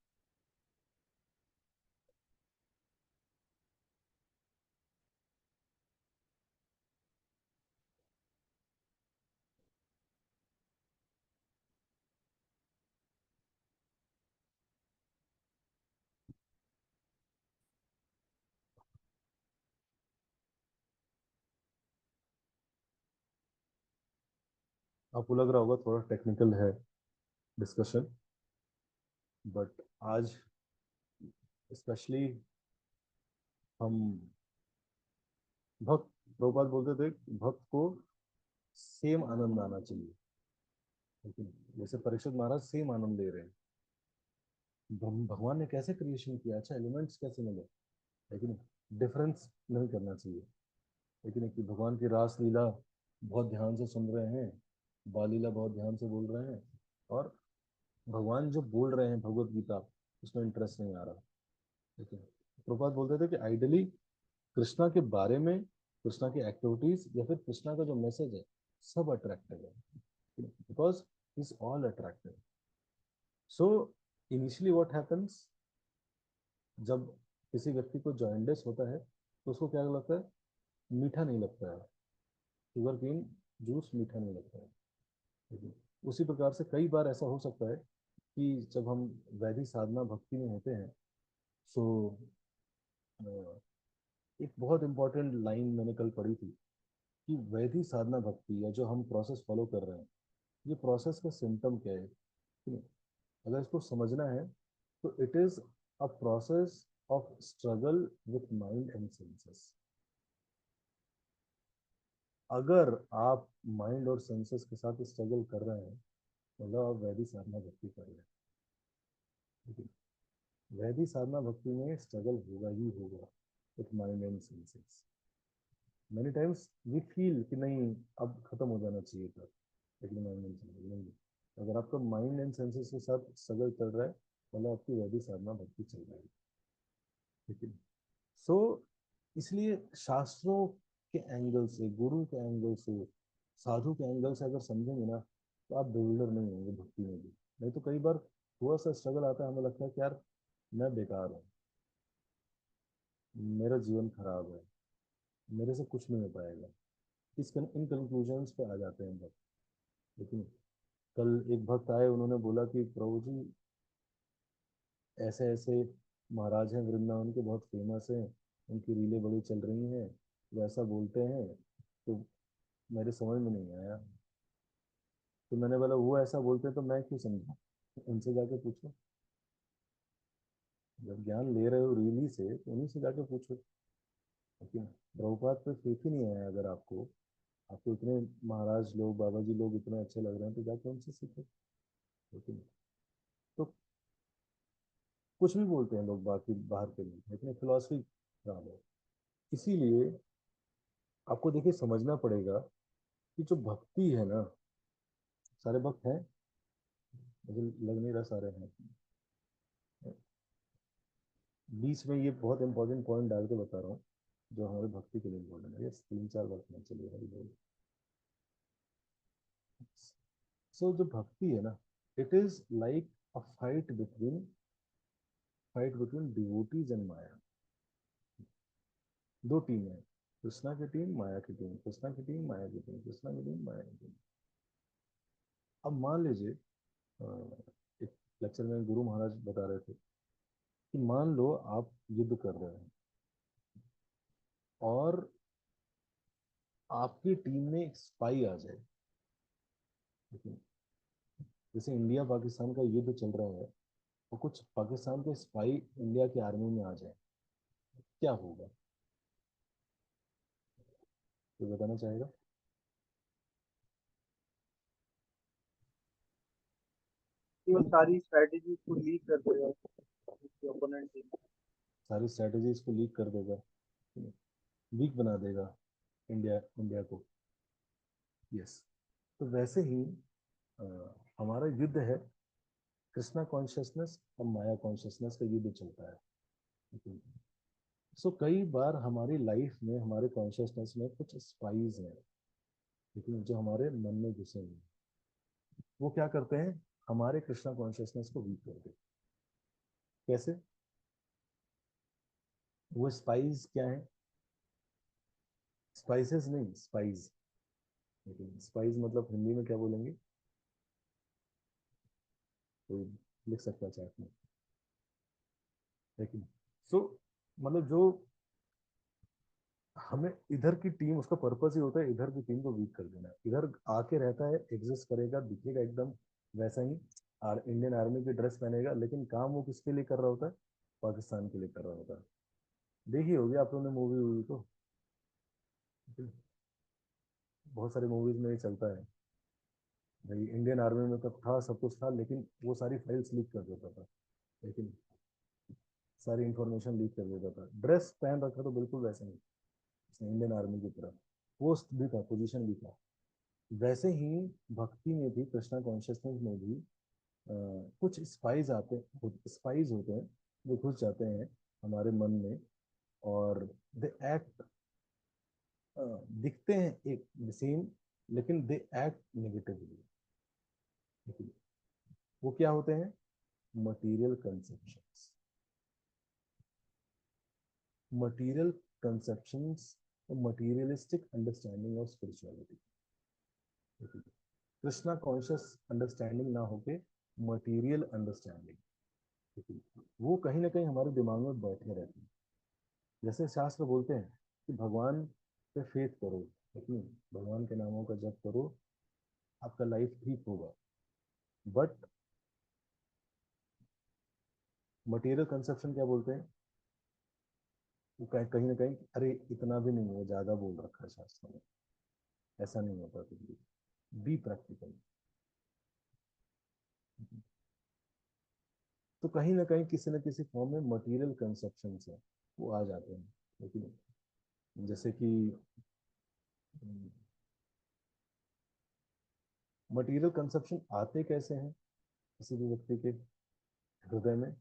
Speaker 1: आपको लग रहा होगा थोड़ा टेक्निकल है डिस्कशन, बट आज स्पेशली हम भक्त, प्रभुपाद बोलते थे कि भक्त को सेम आनंद आना चाहिए। लेकिन जैसे परीक्षित महाराज सेम आनंद ले रहे हैं, भगवान ने कैसे क्रिएशन किया, अच्छा एलिमेंट्स कैसे मिले, लेकिन डिफरेंस नहीं करना चाहिए। लेकिन कि भगवान की रास लीला बहुत ध्यान से सुन रहे हैं, बाल लीला बहुत ध्यान से बोल रहे हैं, और भगवान जो बोल रहे हैं भगवत गीता, उसमें इंटरेस्ट नहीं आ रहा। लेकिन प्रभुपाद बोलते थे कि आइडियली कृष्णा के बारे में, कृष्णा की एक्टिविटीज या फिर कृष्णा का जो मैसेज है, सब अट्रैक्टिव है, because is all attractive. So initially what happens, जब किसी व्यक्ति को जॉइंडिस होता है तो उसको क्या लगता है, मीठा नहीं लगता है, शुगर केन जूस मीठा नहीं लगता है। ठीक है? उसी प्रकार से कई बार ऐसा हो सकता है कि जब हम वैदिक साधना भक्ति में होते हैं, सो एक बहुत इंपॉर्टेंट लाइन मैंने कल पढ़ी थी कि वैदिक साधना भक्ति या जो हम प्रोसेस फॉलो कर रहे हैं, ये प्रोसेस का सिम्टम क्या है, ठीक है? अगर इसको समझना है तो it is a process of struggle with mind and senses. अगर आप माइंड और सेंसेस के साथ स्ट्रगल कर रहे हैं, मतलब आप वैदिक साधना भक्ति कर रहे हैं। ठीक है? वैदिक साधना भक्ति में स्ट्रगल होगा ही होगा with mind and senses. Many times we feel कि नहीं अब खत्म हो जाना चाहिए था, लेकिन माइंड एंड सेंसेस नहीं। अगर आपका माइंड एंड सेंसेस के साथ स्ट्रगल चल रहा है, मतलब आपकी वैदिक साधना भक्ति चल रही है। ठीक है? सो इसलिए शास्त्रों के एंगल से, गुरु के एंगल से, साधु के एंगल से अगर समझेंगे ना, तो आप बिल्डर नहीं होंगे भक्ति में भी। नहीं तो कई बार थोड़ा सा स्ट्रगल आता है, हमें लगता है कि यार मैं बेकार हूँ, मेरा जीवन खराब है, मेरे से कुछ नहीं हो पाएगा, इन कंक्लूजन्स पे आ जाते हैं भक्त। लेकिन कल एक भक्त आए, उन्होंने बोला कि प्रभु जी ऐसे ऐसे महाराज हैं वृंदावन के, बहुत फेमस हैं, उनकी रीलें बड़ी चल रही हैं, वो ऐसा बोलते हैं, तो मेरे समझ में नहीं आया। तो मैंने बोला वो ऐसा बोलते हैं तो मैं क्यों समझूं, उनसे जाके पूछो। जब ज्ञान ले रहे हो रीली से तो उन्हीं से जाके पूछो। लेकिन प्रभुपाद पे फेथ ही नहीं है अगर आपको, आपको इतने महाराज लोग, बाबा जी लोग इतने अच्छे लग रहे हैं, तो जाके उनसे सीखो। लेकिन तो कुछ भी बोलते हैं लोग, बाकी बाहर के लोग, लेकिन फिलॉसफी खराब है। इसीलिए आपको देखिए समझना पड़ेगा कि जो भक्ति है ना, सारे भक्त हैं, मुझे लग नहीं रहा सारे हैं। बीच में ये बहुत इंपॉर्टेंट पॉइंट डाल के बता रहा हूँ जो हमारे भक्ति के लिए इम्पोर्टेंट है। ये 3-4 वक्त में चलिए हरी बोल। सो जो भक्ति है ना, it is like a fight between devotees and maya. दो टीम है, कृष्णा की टीम, माया की टीम, कृष्णा की टीम, माया की टीम, कृष्णा की टीम, माया की टीम। अब मान लीजिए एक लेक्चर में गुरु महाराज बता रहे थे कि मान लो आप युद्ध कर रहे हैं और आपकी टीम में एक स्पाई आ जाए। लेकिन जैसे इंडिया पाकिस्तान का युद्ध चल रहा है, तो कुछ पाकिस्तान के स्पाई इंडिया की आर्मी में आ जाए, क्या होगा? कोई बताना चाहेगा?
Speaker 2: कि वो सारी स्ट्रेटेजी को लीक कर देगा उसके ओपोनेंट टीम।
Speaker 1: सारी स्ट्रेटेजीज को लीक कर देगा, वीक बना देगा इंडिया इंडिया को। यस। तो वैसे ही अ, हमारा युद्ध है, कृष्णा कॉन्शियसनेस और माया कॉन्शियसनेस का युद्ध चलता है। सो कई बार हमारी लाइफ में, हमारे कॉन्शियसनेस में कुछ स्पाइस हैं, लेकिन जो हमारे मन में घुसे हुए हैं, वो क्या करते हैं, हमारे कृष्णा कॉन्शियसनेस को वीक कर देते। कैसे? वो स्पाइस क्या है? स्पाइसेस नहीं, स्पाइस। लेकिन स्पाइस मतलब हिंदी में क्या बोलेंगे? कोई लिख सकता है चैट में। लेकिन सो मतलब जो हमें इधर की टीम, उसका पर्पस ही होता है इधर की टीम को वीक कर देना। इधर आके रहता है, एग्जिस्ट करेगा, दिखेगा एकदम वैसा ही, और इंडियन आर्मी की ड्रेस पहनेगा, लेकिन काम वो किसके लिए कर रहा होता है? पाकिस्तान के लिए कर रहा होता है। देखी होगी आप लोगों ने मूवी हुई तो, बहुत सारी मूवीज में ये चलता है भाई, इंडियन आर्मी में तब था, सब कुछ था, लेकिन वो सारी फाइल्स लीक कर देता था। लेकिन सारी इंफॉर्मेशन लीक कर देता था, ड्रेस पहन रखा तो बिल्कुल वैसे नहीं, इंडियन आर्मी की तरह, पोस्ट भी था, पोजीशन भी था। वैसे ही भक्ति में भी, कृष्णा कॉन्शियसनेस में भी कुछ स्पाइस होते हैं जो घुस जाते हैं हमारे मन में, और दे एक्ट, दिखते हैं एक सेम, लेकिन दे एक्ट नेगेटिवली। वो क्या होते हैं? Material conceptions. Material conceptions, materialistic understanding of spirituality. Krishna conscious understanding ना होके मटेरियल अंडरस्टैंडिंग, वो कहीं ना कहीं हमारे दिमाग में बैठे रहते हैं। जैसे शास्त्र बोलते हैं कि भगवान पे फेथ करो, लेकिन भगवान के नामों का जप करो, आपका लाइफ ठीक होगा। बट मटेरियल कंसेप्शन क्या बोलते हैं? वो कहीं ना कहीं, अरे इतना भी नहीं है, ज्यादा बोल रखा है शास्त्र में, ऐसा नहीं होता कुछ भी। Be practical. तो कहीं ना कहीं किसी न किसी फॉर्म में मटेरियल कंसेप्शन है, वो आ जाते हैं। लेकिन जैसे कि मटेरियल कंसेप्शन आते कैसे हैं किसी भी व्यक्ति के हृदय में?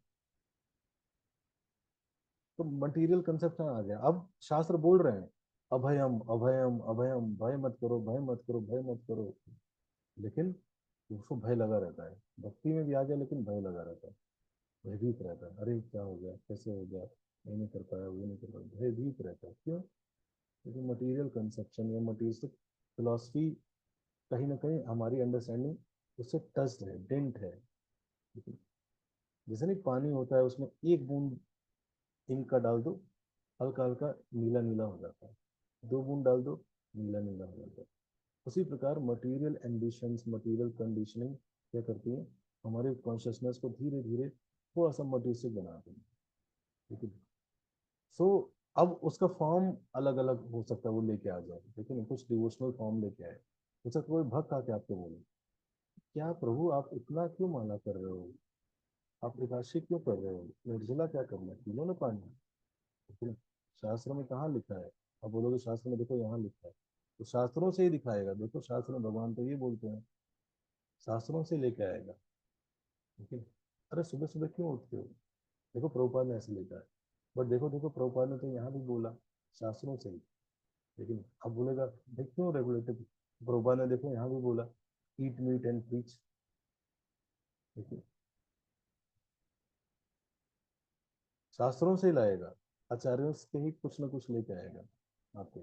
Speaker 1: तो मटेरियल कंसेप्शन आ गया, अब शास्त्र बोल रहे हैं अभयम अभयम अभयम, भय मत करो, भय मत करो, भय मत करो, लेकिन उसको भय लगा रहता है। भक्ति में भी आ गया, लेकिन भय लगा रहता है, भयभीत रहता है, अरे क्या हो गया, कैसे हो गया, ये नहीं कर पाया, वो नहीं कर पाया, भयभीत रहता है। क्यों? क्योंकि मटेरियल कंसेप्शन या मटीरियलिस्टिक फिलॉसफी कहीं ना कहीं हमारी अंडरस्टैंडिंग उससे टच्ड है, डेंट है। जैसे नहीं पानी होता है, उसमें एक बूंद इंक का डाल दो, हल्का हल्का नीला नीला हो जाता है, 2 बूंद डाल दो, नीला नीला हो जाता है। उसी प्रकार मटेरियल एम्बिशंस, मटेरियल कंडीशनिंग क्या करती है, हमारे कॉन्शियसनेस को धीरे धीरे थोड़ा सा मटेरियलिस्टिक बनाती है। ठीक है। सो अब उसका फॉर्म अलग अलग हो सकता है, वो लेके आ जाए, लेकिन कुछ डिवोशनल फॉर्म लेके आए। हो सकता है कोई भक्त आके आपको बोले, क्या प्रभु आप इतना क्यों माला कर रहे हो, आप एकादशी क्यों कर रहे हो, निर्जला क्या करना है, पी लो ना पानी। ठीक है? शास्त्र में कहाँ लिखा है? आप बोलोगे शास्त्र में देखो यहाँ लिखा है, तो शास्त्रों से ही दिखाएगा, देखो शास्त्र में भगवान तो ये बोलते हैं, शास्त्रों से लेके आएगा। ठीक है। अरे सुबह सुबह क्यों उठते हो, देखो प्रभुपाद ने ऐसे लिखा है, बट देखो देखो प्रभुपाद ने तो यहाँ भी बोला, शास्त्रों से ही। लेकिन अब बोलेगा भाई क्यों रेगुलेटिव, प्रभुपाद ने देखो यहाँ भी बोला, ईट मीट एंड प्रीच। देखिए शास्त्रों से ही लाएगा, आचार्यों से ही कुछ ना कुछ लेके आएगा आपको।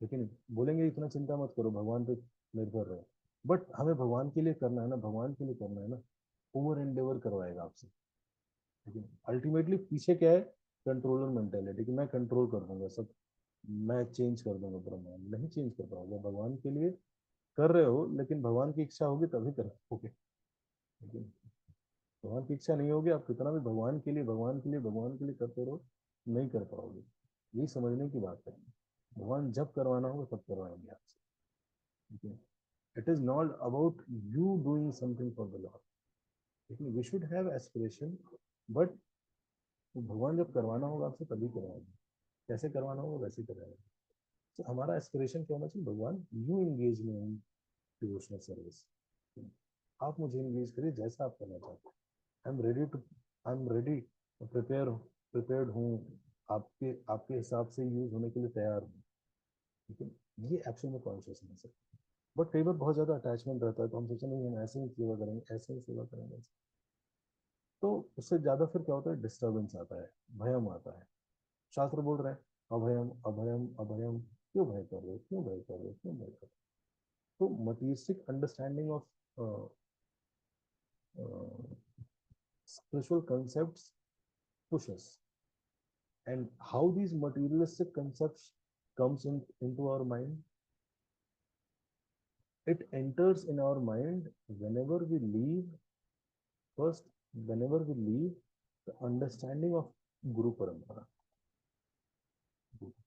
Speaker 1: लेकिन बोलेंगे इतना चिंता मत करो, भगवान पे निर्भर रहो। बट हमें भगवान के लिए करना है ना, भगवान के लिए करना है ना, ओवर एंडेवर करवाएगा आपसे। लेकिन अल्टीमेटली पीछे क्या है, कंट्रोलर मेंटेलिटी कि मैं कंट्रोल कर दूंगा सब, मैं चेंज कर दूंगा ब्रह्मांड, नहीं चेंज कर पाओगे भगवान के लिए कर रहे हो, लेकिन भगवान की इच्छा होगी तभी कर पाओगे। लेकिन भगवान की इच्छा नहीं होगी, आप कितना भी भगवान के लिए भगवान के लिए भगवान के लिए करते रहो, नहीं कर पाओगे। यही समझने की बात है, भगवान जब करवाना होगा तब करवाएंगे आपसे। ठीक है। It is not about you doing something for the lord, लेकिन we should have aspiration, but भगवान जब करवाना होगा आपसे तभी करवाएंगे, कैसे करवाना होगा वैसे करवाएंगे। तो हमारा एस्पिरेशन क्या होना चाहिए, भगवान यू इंगेज में इन डिवोशनल सर्विस, आप मुझे इंगेज करिए जैसा आप करना चाहते हैं। I am ready to, I am ready, prepare prepared हूँ, आपके आपके हिसाब से यूज होने के लिए तैयार हूँ। ठीक है। ये एक्चुअल में कॉन्शियसनेस है। बट कई बार बहुत ज्यादा अटैचमेंट रहता है, तो हम सोचते नहीं हम ऐसे ही सेवा करेंगे, ऐसे ही सेवा करेंगे, तो उससे ज्यादा फिर क्या होता है, डिस्टर्बेंस आता है, भयम आता है। शास्त्र बोल रहे हैं अभयम अभयम अभयम, क्यों भय कर रहे हो, क्यों भय कर रहे हो, क्यों भय कर रहे हो। तो materialistic understanding of spiritual concepts push us, and how these materialistic concepts comes into our mind, it enters in our mind whenever we leave, first whenever we leave the understanding of guru parampara।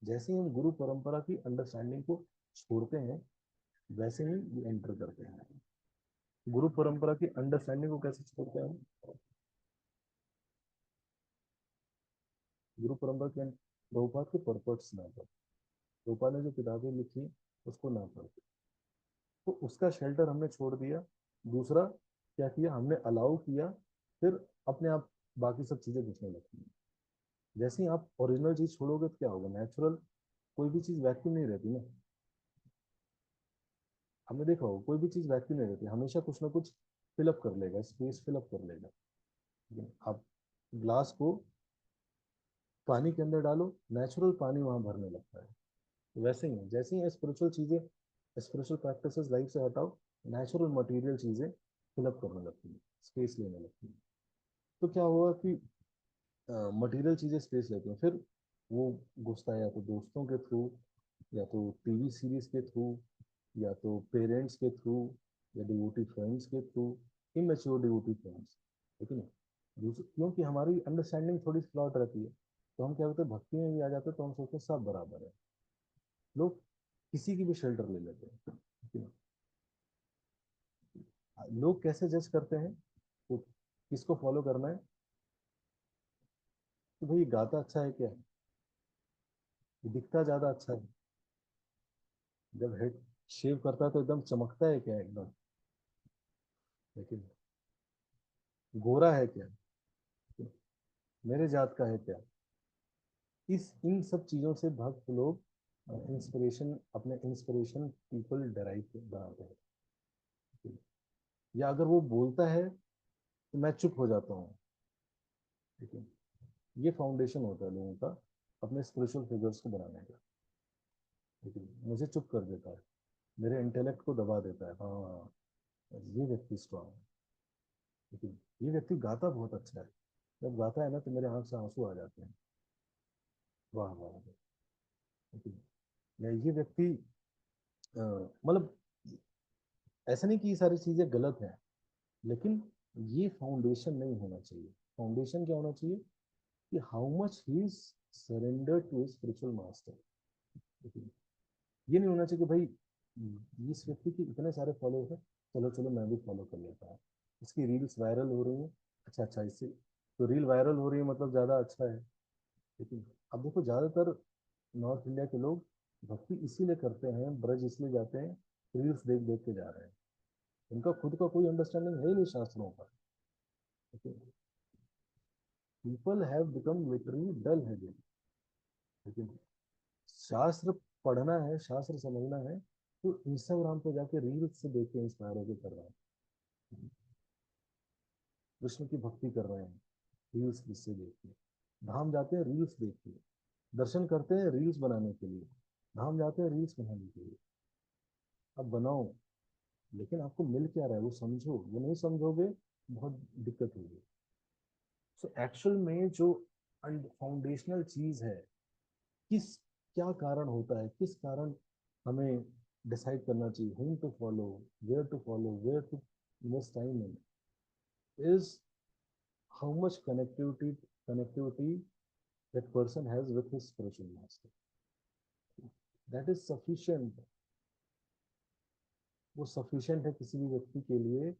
Speaker 1: जैसे ही हम गुरु परंपरा की understanding को छोड़ते हैं, वैसे ही ये enter करते हैं। गुरु परंपरा की अंडरस्टैंडिंग को कैसे छोड़ते हैं हम, गुरु परंपरा के प्रभुपाद के पर्पट्स ना पढ़, प्रभुपाद ने जो किताबें लिखी उसको ना पढ़, तो उसका शेल्टर हमने छोड़ दिया। दूसरा क्या किया हमने, अलाउ किया, फिर अपने आप बाकी सब चीजें दिखने लगती हैं। जैसे ही आप ओरिजिनल चीज छोड़ोगे तो क्या होगा, नेचुरल, कोई भी चीज वैक्यूम नहीं रहती ना। हमने देखा होगा कोई भी चीज वैक्यूम नहीं रहती, हमेशा कुछ ना कुछ फिलअप कर लेगा, स्पेस फिलअप कर लेगा। लेकिन आप ग्लास को पानी के अंदर डालो, नेचुरल पानी वहां भरने लगता है। तो वैसे ही है, जैसे ही स्पिरिचुअल चीजें, स्पिरिचुअल प्रैक्टिसेस लाइफ से हटाओ, नेचुरल मटेरियल चीजें फिलअप करने लगती है, स्पेस लेने लगती है। तो क्या हुआ कि मटेरियल चीजें स्पेस लेती हैं, फिर वो घुसता है या तो दोस्तों के थ्रू, या तो टीवी सीरीज के थ्रू, या तो पेरेंट्स के थ्रू, या डिवोटी फ्रेंड्स के थ्रू, इमेच्योर डिवोटी फ्रेंड्स। लेकिन क्योंकि हमारी अंडरस्टैंडिंग थोड़ी फ्लॉट रहती है, तो हम क्या होते हैं, भक्ति में भी आ जाते हैं, तो हम सोचते हैं सब बराबर है, लोग किसी की भी शेल्टर ले लेते हैं। ठीक है। लोग कैसे जज करते हैं, तो किसको फॉलो करना है, कि भाई गाता अच्छा है क्या, दिखता ज्यादा अच्छा है, जब हेड शेव करता है तो एकदम चमकता है क्या एकदम, लेकिन गोरा है क्या, मेरे जात का है क्या। इस इन सब चीजों से भक्त लोग इंस्पिरेशन, अपने इंस्पिरेशन पीपल डराइव बनाते हैं। या अगर वो बोलता है तो मैं चुप हो जाता हूँ। ठीक है। ये फाउंडेशन होता है लोगों का अपने स्पिरिचुअल फिगर्स को बनाने का। ठीक है। मुझे चुप कर देता है, मेरे इंटेलेक्ट को दबा देता है, हाँ ये व्यक्ति स्ट्रांग है। लेकिन ये व्यक्ति गाता बहुत अच्छा है, जब गाता है ना तो मेरे आंख से आंसू आ जाते हैं। वाह वाह वाह। या ये व्यक्ति मतलब ऐसा नहीं कि ये सारी चीजें गलत हैं, लेकिन ये फाउंडेशन नहीं होना चाहिए। फाउंडेशन क्या होना चाहिए कि how much he is surrender to his spiritual master. ये नहीं होना चाहिए कि भाई इस व्यक्ति के इतने सारे फॉलोअर्स हैं, चलो चलो मैं भी फॉलो कर लेता हूँ, इसकी रील्स वायरल हो रही हैं, अच्छा अच्छा इससे तो रील वायरल हो रही है मतलब ज़्यादा अच्छा है। लेकिन अब देखो ज़्यादातर नॉर्थ इंडिया के लोग भक्ति इसीलिए करते हैं, ब्रज इसलिए जाते हैं, रील्स देख देख के जा रहे हैं। उनका खुद का कोई अंडरस्टैंडिंग है ही नहीं शास्त्रों का। People have become literally dull headed. लेकिन शास्त्र पढ़ना है, शास्त्र समझना है, तो इंस्टाग्राम पे जाके रील्स से देख के इंस्पायर होकर कर रहा है। कृष्ण की भक्ति कर रहे हैं, रील्स से देख के। धाम जाते हैं रील्स देख के, दर्शन करते हैं रील्स बनाने के लिए, धाम जाते हैं रील्स बनाने के लिए। अब बनाओ, लेकिन आपको मिल क्या रहा है वो समझो, वो नहीं समझोगे बहुत दिक्कत होगी। सो एक्चुअल में जो फाउंडेशनल चीज है, किस क्या कारण होता है, किस कारण हमें डिसाइड करना चाहिए whom to follow, where to invest time in, is how much connectivity that person has with his spiritual master. That is sufficient. वो sufficient है किसी भी व्यक्ति के लिए,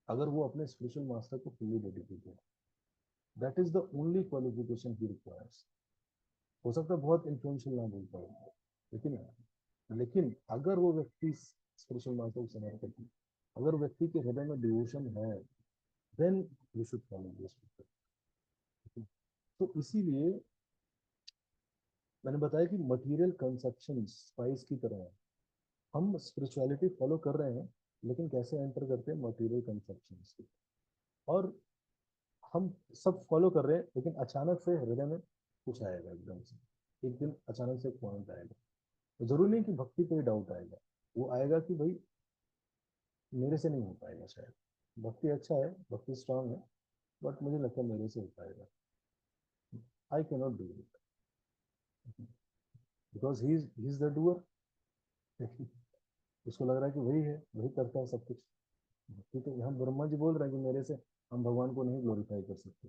Speaker 1: अगर वो अपने स्पिरिचुअल मास्टर को फुल्ली डेडिकेट है। That is the only qualification he requires. हो सकता है बहुत इन्फ्लुएंशियल ना बोल पाए, लेकिन लेकिन अगर वो व्यक्ति स्पिरिचुअल मास्टर को समर्पित है, अगर व्यक्ति के हृदय में डिवोशन है, then we should follow this. तो इसीलिए मैंने बताया कि मटेरियल कंसेप्शन स्पाइस की तरह है। हम स्पिरिचुअलिटी फॉलो कर रहे हैं, लेकिन कैसे एंटर करते हैं मटेरियल कंसेप्शन। और हम सब फॉलो कर रहे हैं, लेकिन अचानक से हृदय में कुछ आएगा एकदम से, एक दिन अचानक से एक पॉइंट आएगा। तो जरूरी नहीं कि भक्ति पे ही डाउट आएगा, वो आएगा कि भाई मेरे से नहीं हो पाएगा शायद। भक्ति अच्छा है, भक्ति स्ट्रांग है, बट मुझे लगता है मेरे से हो पाएगा। I can not do it because he is the doer. उसको लग रहा है कि वही है, वही करता है सब कुछ। भक्ति तो यहाँ ब्रह्मा जी बोल रहे हैं कि मेरे से हम भगवान को नहीं ग्लोरीफाई कर सकते,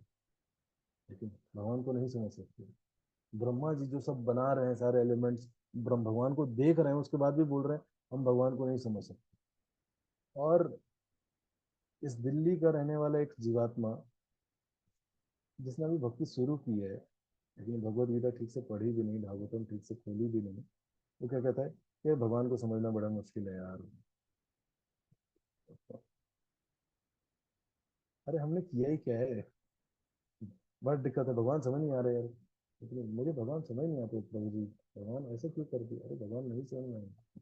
Speaker 1: लेकिन भगवान को नहीं समझ सकते। ब्रह्मा जी जो सब बना रहे हैं सारे एलिमेंट्स, ब्रह्म भगवान को देख रहे हैं, उसके बाद भी बोल रहे हैं हम भगवान को नहीं समझ सकते। और इस दिल्ली का रहने वाला एक जीवात्मा जिसने अभी भक्ति शुरू की है, लेकिन भगवत गीता ठीक से पढ़ी भी नहीं, भागवतम ठीक से खोली भी नहीं, वो क्या कहता है कि भगवान को समझना बड़ा मुश्किल है यार। अरे हमने किया ही क्या है, बड़ा दिक्कत है, भगवान समझ नहीं आ रहे यार। लेकिन मुझे भगवान समझ नहीं आते प्रभु जी, भगवान ऐसे क्यों कर दिया, अरे भगवान नहीं समझ में आया।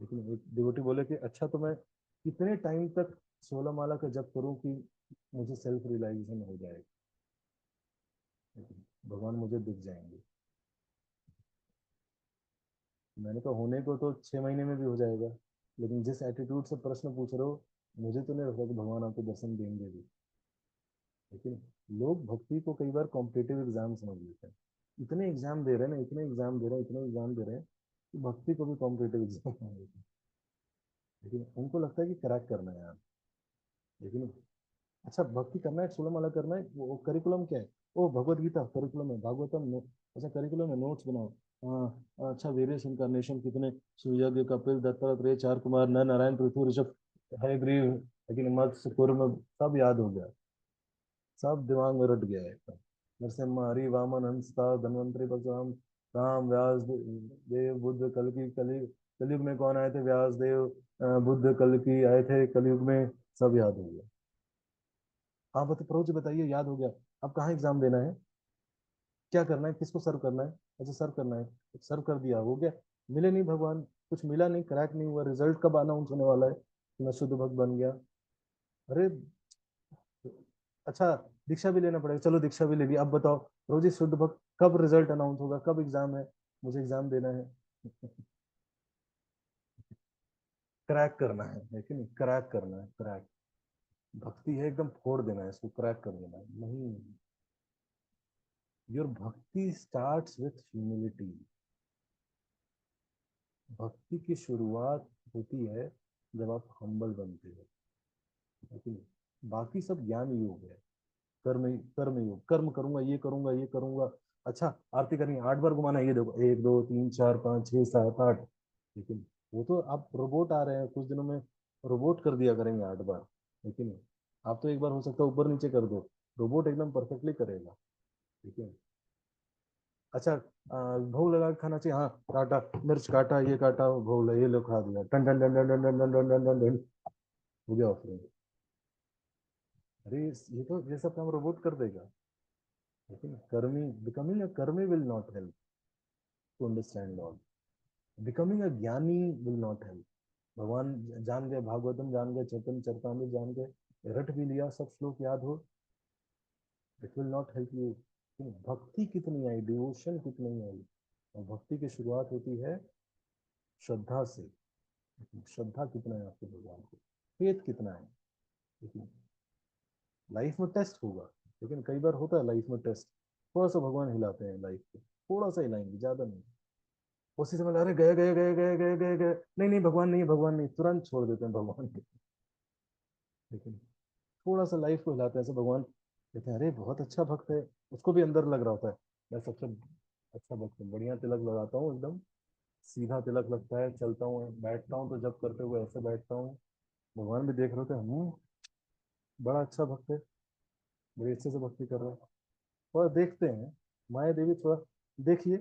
Speaker 1: लेकिन एक डिवोटी बोले कि अच्छा तो मैं कितने टाइम तक 16 माला का जप करूं कि मुझे सेल्फ रियलाइजेशन हो जाएगा। लेकिन भगवान मुझे दिख जाएंगे। मैंने कहा होने को तो 6 महीने में भी हो जाएगा, लेकिन जिस एटीट्यूड से प्रश्न पूछ रहे हो, मुझे तो नहीं लगता कि भगवान आपको दर्शन देंगे भी। लेकिन लोग भक्ति को कई बार कॉम्पिटेटिव एग्जाम समझ लेते हैं। इतने एग्जाम दे रहे हैं ना, इतने एग्जाम दे रहे हैं, इतने एग्जाम दे रहे हैं कि भक्ति को भी कॉम्पिटेटिव एग्जाम समझ लेते हैं। लेकिन उनको लगता है कि क्रैक करना है यार। लेकिन अच्छा भक्ति करना है, 16 माला करना है, वो करिकुलम क्या है? ओ भगवत गीता करिकुलम है, भागवतम अच्छा करिकुलम है, नोट्स बनाओ। हाँ अच्छा, वेरियस इनकारनेशन कितने, सुयज्ञ कपिल दत्तात्रेय चार कुमार नर नारायण पृथ्वी ऋषभ हयग्रीव, लेकिन मत्स्य कूर्म सब याद हो गया, सब दिमाग में रट गया है एकदम। नरसिम्हा हरि वामन हंसता धन्वंतरि परशुराम राम व्यास देव बुद्ध कलयुग में कौन आए थे, व्यास देव बुद्ध कल की आए थे कलयुग में, सब याद हो गया। हाँ बता प्रभु जी बताइए, याद हो गया। अब कहाँ एग्जाम देना है, क्या करना है, किसको सर्व करना है, अच्छा सर्व करना है, सर्व कर दिया हो गया। मिले नहीं भगवान, कुछ मिला नहीं, क्रैक नहीं हुआ, रिजल्ट कब अनाउंस होने वाला है कि मैं शुद्ध भक्त बन गया? अरे अच्छा दीक्षा भी लेना पड़ेगा, चलो दीक्षा भी ले ली, अब बताओ प्रभु जी शुद्ध भक्त कब रिजल्ट अनाउंस होगा, कब एग्जाम है, मुझे एग्जाम देना है। क्रैक करना है कि नहीं, क्रैक करना है, क्रैक। भक्ति है एकदम फोड़ देना है इसको, क्रैक कर देना है नहीं। योर भक्ति स्टार्ट्स विथ ह्यूमिलिटी। भक्ति की शुरुआत होती है जब आप हम्बल बनते हो, है कि नहीं? बाकी सब ज्ञान योग है, कर्म योग, कर्म करूंगा, ये करूंगा, ये करूंगा। अच्छा, आरती करनी है, 8 बार घुमाना है, ये देखो, 1 2 3 4 5 6 7 8। लेकिन वो तो आप रोबोट आ रहे हैं, कुछ दिनों में रोबोट कर दिया करेंगे 8 बार। लेकिन आप तो एक बार हो सकता है ऊपर नीचे कर दो, रोबोट एकदम परफेक्टली करेगा। ठीक है। अच्छा, भोग लगा के खाना चाहिए, हाँ काटा, मिर्च काटा, ये काटा, भोग लगा, ये लो खा दिया, टन टन टन टन टन टन टन टन टन टन, हो गया ऑफरिंग। अरे ये तो ये सब काम रोबोट कर देगा। लेकिन कर्मी, बिकमिंग अ कर्मी will not help to understand Lord. Becoming a ज्ञानी विल नॉट हेल्प। भगवान जान गए, भागवतम जान गए, चैतन्य चरितामृत जान गए, रट भी लिया, सब श्लोक याद हो, it will not help you. भक्ति कितनी आई, डिवोशन कितनी आई। और भक्ति की शुरुआत होती है श्रद्धा से। श्रद्धा कितना है आपके भगवान को, फेथ कितना है। लेकिन लाइफ में टेस्ट होगा, लेकिन कई बार होता है लाइफ में टेस्ट, थोड़ा सा भगवान हिलाते हैं लाइफ को, थोड़ा सा हिलाएंगे, ज्यादा नहीं। उसी समय अरे गए गए गए गए गए गए गए, नहीं नहीं भगवान नहीं, भगवान नहीं, तुरंत छोड़ देते हैं भगवान के। लेकिन थोड़ा सा लाइफ को हिलाते हैं, ऐसे भगवान कहते हैं अरे बहुत अच्छा भक्त है। उसको भी अंदर लग रहा होता है मैं सबसे अच्छा भक्त हूँ, बढ़िया तिलक लगाता हूँ, एकदम सीधा तिलक लगता है, चलता हूँ, बैठता हूँ तो जब करते हुए ऐसे बैठता हूँ। भगवान भी देख रहे होते हैं, बड़ा अच्छा भक्त है, बड़ी अच्छे से भक्ति कर रहा है। थोड़ा देखते हैं, माया देवी थोड़ा देखिए,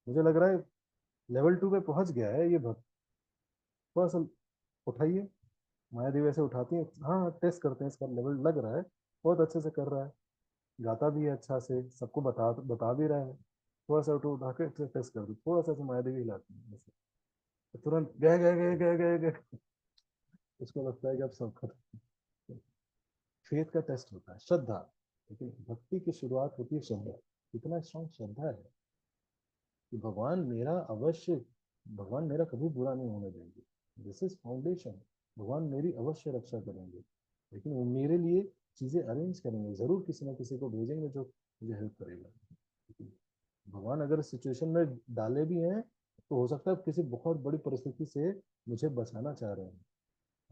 Speaker 1: मुझे लग रहा है लेवल 2 पे पहुंच गया है ये भक्त, थोड़ा सा उठाइए। माया देवी ऐसे उठाती है, हाँ टेस्ट करते हैं, इसका लेवल लग रहा है, बहुत अच्छे से कर रहा है, गाता भी है अच्छा से, सबको बता बता भी रहा है। थोड़ा सा उठा के टेस्ट कर दो, थोड़ा सा माया देवी हिलाती है जैसे, तो तुरंत गए गए गए गए गए गए, उसको लगता है कि अब सब खत्म। फेथ का टेस्ट होता है श्रद्धा। लेकिन भक्ति की शुरुआत होती है श्रद्धा। इतना स्ट्रॉन्ग श्रद्धा है कि भगवान मेरा कभी बुरा नहीं होने देंगे, दिस इज फाउंडेशन। भगवान मेरी अवश्य रक्षा करेंगे, लेकिन वो मेरे लिए चीजें अरेंज करेंगे, जरूर किसी ना किसी को भेजेंगे जो मुझे हेल्प करेगा। लेकिन भगवान अगर सिचुएशन में डाले भी हैं, तो हो सकता है किसी बहुत बड़ी परिस्थिति से मुझे बचाना चाह रहे हैं।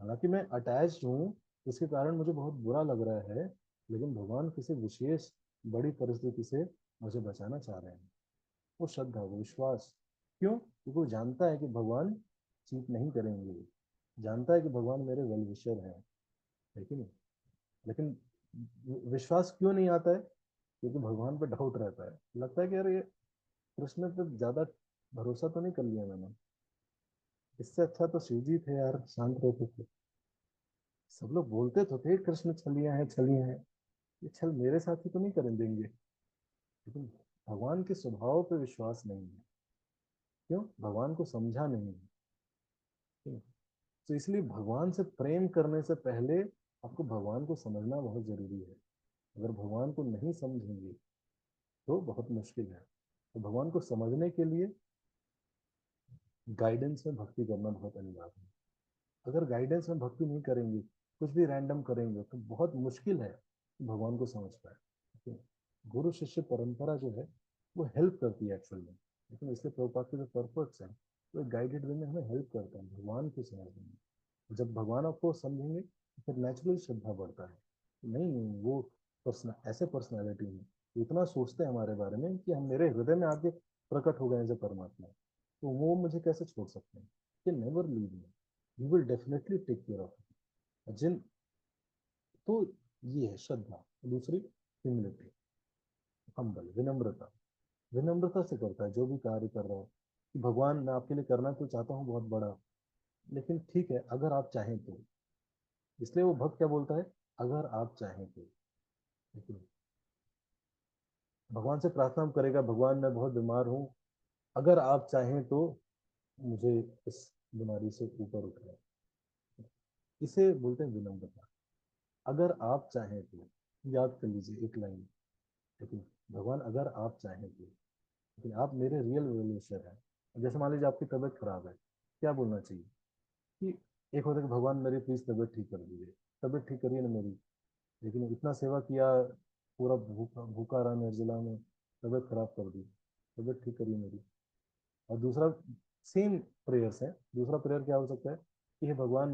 Speaker 1: हालांकि मैं अटैच हूँ, इसके कारण मुझे बहुत बुरा लग रहा है, लेकिन भगवान किसी विशेष बड़ी परिस्थिति से मुझे बचाना चाह रहे हैं। वो श्रद्धा, वो विश्वास। क्यों? क्योंकि वो जानता है कि भगवान चीट नहीं करेंगे, जानता है कि भगवान मेरे वेल विशर हैं। लेकिन लेकिन विश्वास क्यों नहीं आता है? क्योंकि भगवान पे डाउट रहता है, लगता है कि यार ये कृष्ण पे ज्यादा भरोसा तो नहीं कर लिया मैंने, इससे अच्छा तो शिव जी थे यार, शांत रहते थे। सब लोग बोलते तो थे कृष्ण छलिया है छलिया है, ये छल मेरे साथ ही तो नहीं करें देंगे। लेकिन भगवान के स्वभाव पे विश्वास नहीं है। क्यों? भगवान को समझा नहीं है। क्यों? तो इसलिए भगवान से प्रेम करने से पहले आपको भगवान को समझना बहुत जरूरी है। अगर भगवान को नहीं समझेंगे तो बहुत मुश्किल है। तो भगवान को समझने के लिए गाइडेंस में भक्ति करना बहुत अनिवार्य है। अगर गाइडेंस में भक्ति नहीं करेंगे, कुछ भी रैंडम करेंगे, तो बहुत मुश्किल है कि भगवान को समझ पाए। ठीक है? गुरु शिष्य परंपरा जो है वो हेल्प करती है एक्चुअल में, लेकिन इसलिए प्रभुपाद के जो पर्पस है वो गाइडेड वे में हमें हेल्प करता है भगवान को समझने में। जब भगवान आपको समझेंगे तो फिर नेचुरली श्रद्धा बढ़ता है। नहीं नहीं, वो ऐसे पर्सनैलिटी है, इतना सोचते हैं हमारे बारे में कि हम मेरे हृदय में आके प्रकट हो गए हैं जब परमात्मा, तो वो मुझे कैसे छोड़ सकते हैं? कि never leave me, you will definitely take care of जिन। तो ये है श्रद्धा। दूसरी ह्यूमिलिटी, हम्बल, विनम्रता। विनम्रता से करता है जो भी कार्य कर रहा है, कि भगवान मैं आपके लिए करना तो चाहता हूँ बहुत बड़ा, लेकिन ठीक है अगर आप चाहें तो। इसलिए वो भक्त क्या बोलता है, अगर आप चाहें तो। लेकिन भगवान से प्रार्थना करेगा, भगवान मैं बहुत बीमार हूँ, अगर आप चाहें तो मुझे इस बीमारी से ऊपर उठाए। इसे बोलते हैं विनम्रता। अगर आप चाहें तो, याद कर लीजिए एक लाइन। लेकिन भगवान अगर आप चाहें तो, लेकिन आप मेरे रियल वेलविशर हैं। जैसे मान लीजिए आपकी तबीयत खराब है, क्या बोलना चाहिए? कि एक होता है कि भगवान मेरी प्लीज तबीयत ठीक कर दीजिए, तबीयत ठीक करिए ना मेरी, लेकिन इतना सेवा किया, पूरा भूखा भूखा रहा निर्जला में, तबीयत खराब कर दी, तबीयत ठीक करी मेरी। और दूसरा सेम प्रेयर्स है, दूसरा प्रेयर क्या हो सकता है कि हे भगवान,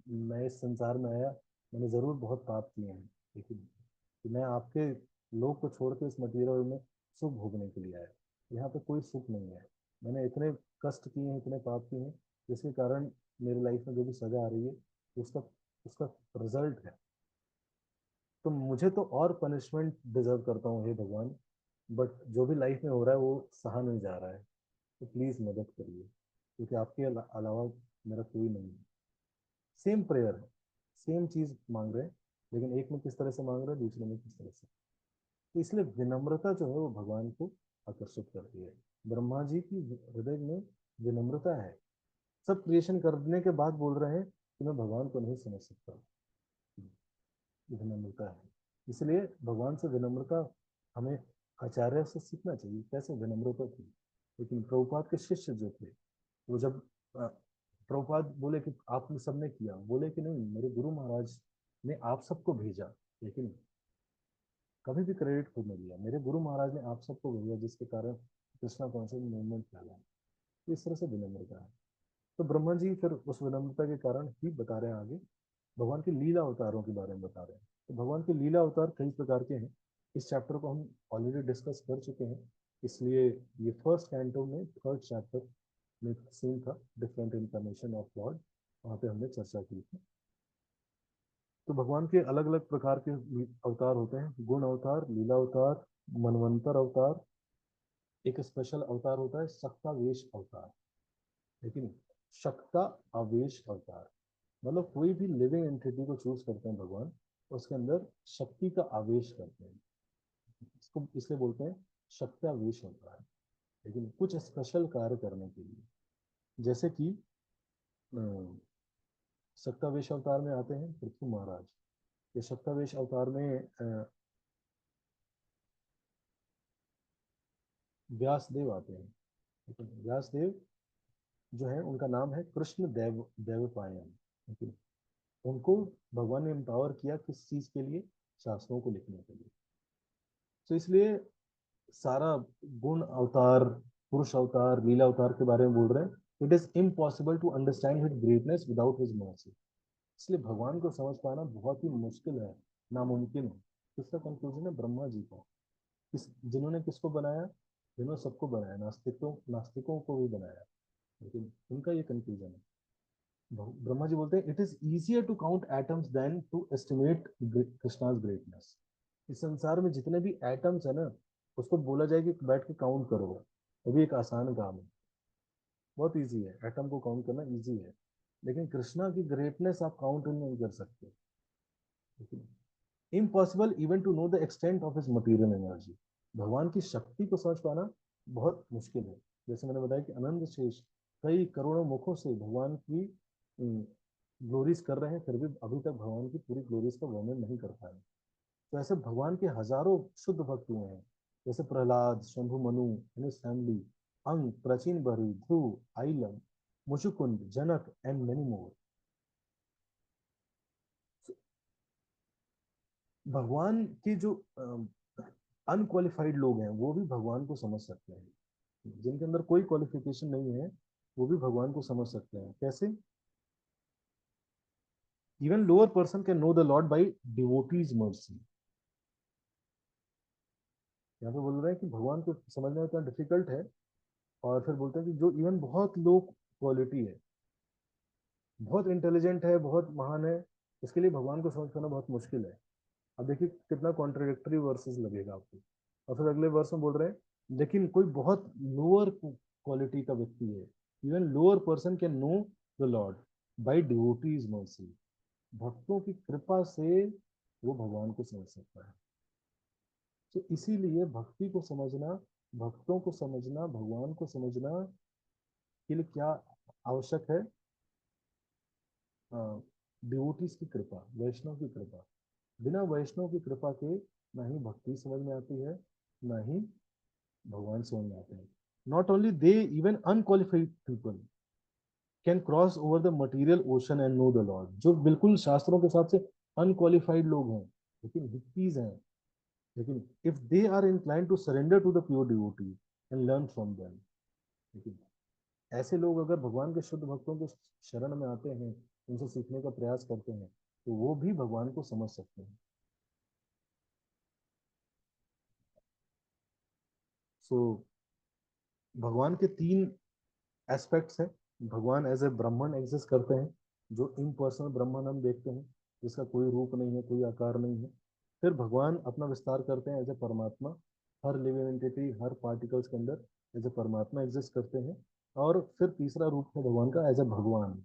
Speaker 1: मैं इस संसार में आया, मैंने ज़रूर बहुत पाप किए हैं, लेकिन कि मैं आपके लोग को छोड़ के इस मटीरियल में सुख भोगने के लिए आया, यहाँ पे कोई सुख नहीं है। मैंने इतने कष्ट किए हैं, इतने पाप किए हैं, जिसके कारण मेरी लाइफ में जो भी सजा आ रही है उसका उसका रिजल्ट है। तो मुझे तो और पनिशमेंट डिजर्व करता हूँ हे भगवान, बट जो भी लाइफ में हो रहा है वो सहा नहीं जा रहा है, तो प्लीज़ मदद करिए, क्योंकि आपके अलावा मेरा कोई नहीं है। सेम प्रेयर है, सेम चीज़ मांग रहे हैं, लेकिन एक में किस तरह से मांग रहे हैं, दूसरे में किस तरह से। तो इसलिए विनम्रता जो है वो भगवान को आकर्षित करती है। ब्रह्मा जी की हृदय में विनम्रता है। सब क्रिएशन करने के बाद बोल रहे हैं कि मैं भगवान को नहीं समझ सकता, विनम्रता है। इसलिए भगवान से विनम्रता हमें आचार्य से सीखना चाहिए, कैसे विनम्रता थी। लेकिन प्रभुपाद के शिष्य जो थे, वो जब प्रभुपाद बोले कि आपने सबने किया, बोले कि नहीं, मेरे गुरु महाराज ने आप सबको भेजा, लेकिन कभी भी क्रेडिट खुद नहीं लिया, मेरे गुरु महाराज ने आप सबको भेजा, जिसके कारण कृष्णा कॉन्शियस मूवमेंट फैला। तो इस तरह से विनम्रता है। तो ब्रह्मा जी फिर उस विनम्रता के कारण ही बता रहे हैं आगे, भगवान के लीला अवतारों के बारे में बता रहे हैं। तो भगवान के लीला अवतार कई प्रकार के हैं। इस चैप्टर को हम ऑलरेडी डिस्कस कर चुके हैं, इसलिए ये फर्स्ट कैंटो में थर्ड चैप्टर में सेम था, डिफरेंट इनकारनेशन ऑफ गॉड, वहाँ पे हमने चर्चा की थी। तो भगवान के अलग अलग प्रकार के अवतार होते हैं, गुण अवतार, लीला अवतार, मनवंतर अवतार। एक स्पेशल अवतार होता है शक्तावेश अवतार, लेकिन शक्ता आवेश अवतार मतलब कोई भी लिविंग एंटिटी को चूज करते हैं भगवान, उसके अंदर शक्ति का आवेश करते हैं, इसको इसलिए बोलते हैं शक्तावेश अवतार। लेकिन कुछ स्पेशल कार्य करने के लिए, जैसे कि शक्तावेश अवतार में आते हैं पृथ्वी महाराज। ये शक्तावेश अवतार में व्यासदेव आते हैं, लेकिन व्यासदेव जो है उनका नाम है कृष्ण देव देवपायन, लेकिन उनको भगवान ने एम्पावर किया किस चीज के लिए, शास्त्रों को लिखने के लिए। तो इसलिए सारा गुण अवतार, पुरुष अवतार, लीला अवतार के बारे में बोल रहे हैं। It is impossible to understand his greatness without his mercy. इसलिए भगवान को समझ पाना बहुत ही मुश्किल है, नामुमकिन है। इसका कंक्लूजन है ब्रह्मा जी का, जिन्होंने किसको बनाया, जिन्होंने सबको बनाया, नास्तिकों को भी बनाया, लेकिन उनका ये कंक्लूजन है। ब्रह्मा जी बोलते हैं it is easier to count atoms than to estimate Krishna's greatness. इस संसार में जितने भी एटम्स है ना, उसको बोला जाए कि बैठ के काउंट करो, वो भी एक आसान काम है, बहुत इजी है, एटम को काउंट करना इजी है। लेकिन कृष्णा की ग्रेटनेस आप काउंट नहीं कर सकते। Impossible even to know the extent of his material energy. भगवान की शक्ति को समझ पाना बहुत मुश्किल है। जैसे मैंने बताया कि अनंत शेष कई करोड़ों मुखों से भगवान की ग्लोरीज कर रहे हैं, फिर भी अभी तक भगवान की पूरी ग्लोरीज का वर्णन नहीं कर पाए। तो ऐसे भगवान के हजारों शुद्ध भक्त हुए हैं, जैसे प्रहलाद, शंभु मनु, फैमिली, अंग, प्राचीन बहरी, ध्रुव, आइलम, मुचुकुंद, जनक एंड मेनी मोर। भगवान के जो अनक्वालिफाइड लोग हैं वो भी भगवान को समझ सकते हैं, जिनके अंदर कोई क्वालिफिकेशन नहीं है वो भी भगवान को समझ सकते हैं। कैसे? Even lower person can know the Lord by devotees mercy. यहाँ पे बोल रहे हैं कि भगवान को समझना इतना डिफिकल्ट है, और फिर बोलते हैं कि जो इवन बहुत लो क्वालिटी है, बहुत इंटेलिजेंट है, बहुत महान है, इसके लिए भगवान को समझ पाना बहुत मुश्किल है। अब देखिए कितना कॉन्ट्रोडिक्टरी वर्सेस लगेगा आपको। और फिर अगले वर्स में बोल रहे हैं लेकिन कोई बहुत लोअर क्वालिटी का व्यक्ति है, even lower person can know the Lord by devotees mercy. भक्तों की कृपा से वो भगवान को समझ सकता है। तो इसीलिए भक्ति को समझना, भक्तों को समझना, भगवान को समझना के लिए क्या आवश्यक है? डिवोटीज की कृपा, वैष्णव की कृपा। बिना वैष्णव की कृपा के ना ही भक्ति समझ में आती है, ना ही भगवान समझ में आते हैं। Not only they, even unqualified people can cross over the material ocean and know the Lord. जो बिल्कुल शास्त्रों के हिसाब से अनक्वालिफाइड लोग हैं, लेकिन हिप्पीज हैं, लेकिन if they are incline to surrender to the pure devotee and learn from them, लेकिन ऐसे लोग अगर भगवान के शुद्ध भक्तों के शरण में आते हैं, उनसे सीखने का प्रयास करते हैं, तो वो भी भगवान को समझ सकते हैं. सो भगवान के तीन एस्पेक्ट्स हैं. भगवान एज ए ब्राह्मण एग्जिस्ट करते हैं, जो इम्पर्सनल ब्राह्मण हम देखते हैं, जिसका कोई रूप नहीं है, कोई आकार नहीं है. फिर भगवान अपना विस्तार करते हैं एज ए परमात्मा, हर लिविंग एंटिटी, हर पार्टिकल्स के अंदर एज ए परमात्मा एग्जिस्ट करते हैं. और फिर तीसरा रूप है भगवान का एज ए भगवान,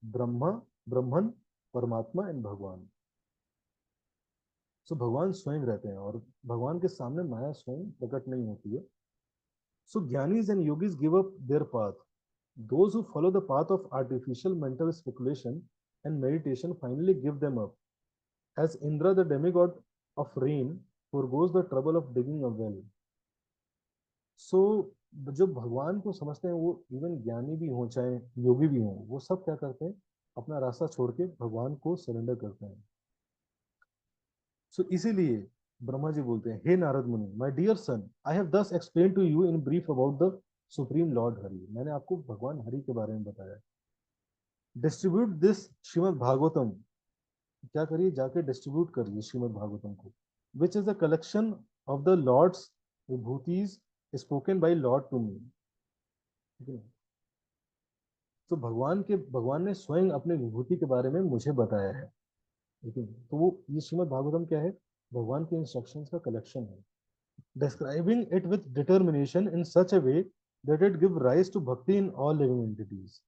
Speaker 1: ब्रह्मा, ब्रह्मन, परमात्मा एंड भगवान. सो भगवान स्वयं रहते हैं और भगवान के सामने माया स्वयं प्रकट नहीं होती है. So jnanis and yogis give up their path. Those who follow the path of artificial mental speculation and meditation finally give them up. As Indra, the demigod of rain, forgoes the trouble of digging a well. So, जो भगवान को समझते हैं, वो even ज्ञानी भी हो चाहे योगी भी हो, वो सब क्या करते हैं, अपना रास्ता छोड़ के भगवान को सरेंडर करते हैं. सो इसीलिए ब्रह्मा जी बोलते हैं, हे Narad Muni, my dear son, I have thus explained to you in brief about the supreme Lord Hari. मैंने आपको भगवान हरि के बारे में बताया. डिस्ट्रीब्यूट दिस श्रीमद भागवतम, क्या करिए, जाके डिस्ट्रीब्यूट करिए श्रीमद भागवतम को, which is a collection of the Lord's विभूतिज spoken by Lord to me. ठीक है. तो भगवान ने स्वयं अपने विभूति के बारे में मुझे बताया है. ठीक है. तो वो ये श्रीमद भागवतम क्या है, भगवान के इंस्ट्रक्शंस का कलेक्शन है, describing it with determination in such a way that it give rise to bhakti in all living entities.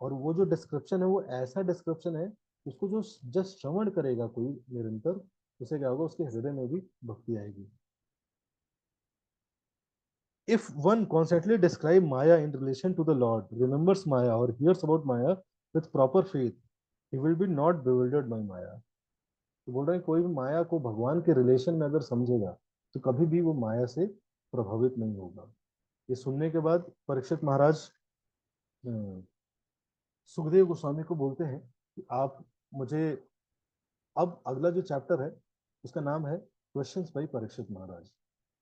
Speaker 1: और वो जो डिस्क्रिप्शन है, वो ऐसा डिस्क्रिप्शन है, उसको जो जस्ट श्रवण करेगा कोई निरंतर, उसे क्या होगा, उसके हृदय में भी भक्ति आएगी. If one constantly describe Maya in relation to the Lord, remembers Maya or hears about Maya with proper faith, he will be not bewildered by Maya. तो बोल रहे हैं, कोई भी माया को भगवान के रिलेशन में अगर समझेगा, तो कभी भी वो माया से प्रभावित नहीं होगा. ये सुनने के बाद परीक्षित महाराज सुखदेव गोस्वामी को बोलते हैं कि आप मुझे, अब अगला जो चैप्टर है उसका नाम है क्वेश्चंस बाय परीक्षित महाराज.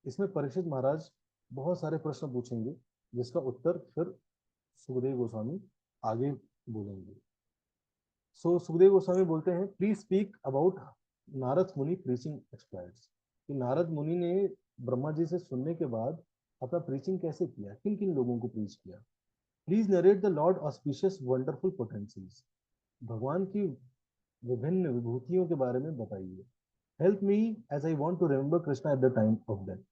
Speaker 1: इसमें परीक्षित महाराज बहुत सारे प्रश्न पूछेंगे, जिसका उत्तर फिर सुखदेव गोस्वामी आगे बोलेंगे. सो सुखदेव गोस्वामी बोलते हैं, प्लीज स्पीक अबाउट नारद मुनि प्रीचिंग एक्सप्लाइट्स. कि नारद मुनि ने ब्रह्मा जी से सुनने के बाद अपना प्रीचिंग कैसे किया, किन किन लोगों को प्रीच किया. Please narrate the Lord auspicious wonderful potencies. भगवान की विभिन्न विभूतियों के बारे में बताइए. Help me as I want to remember Krishna at the time of death.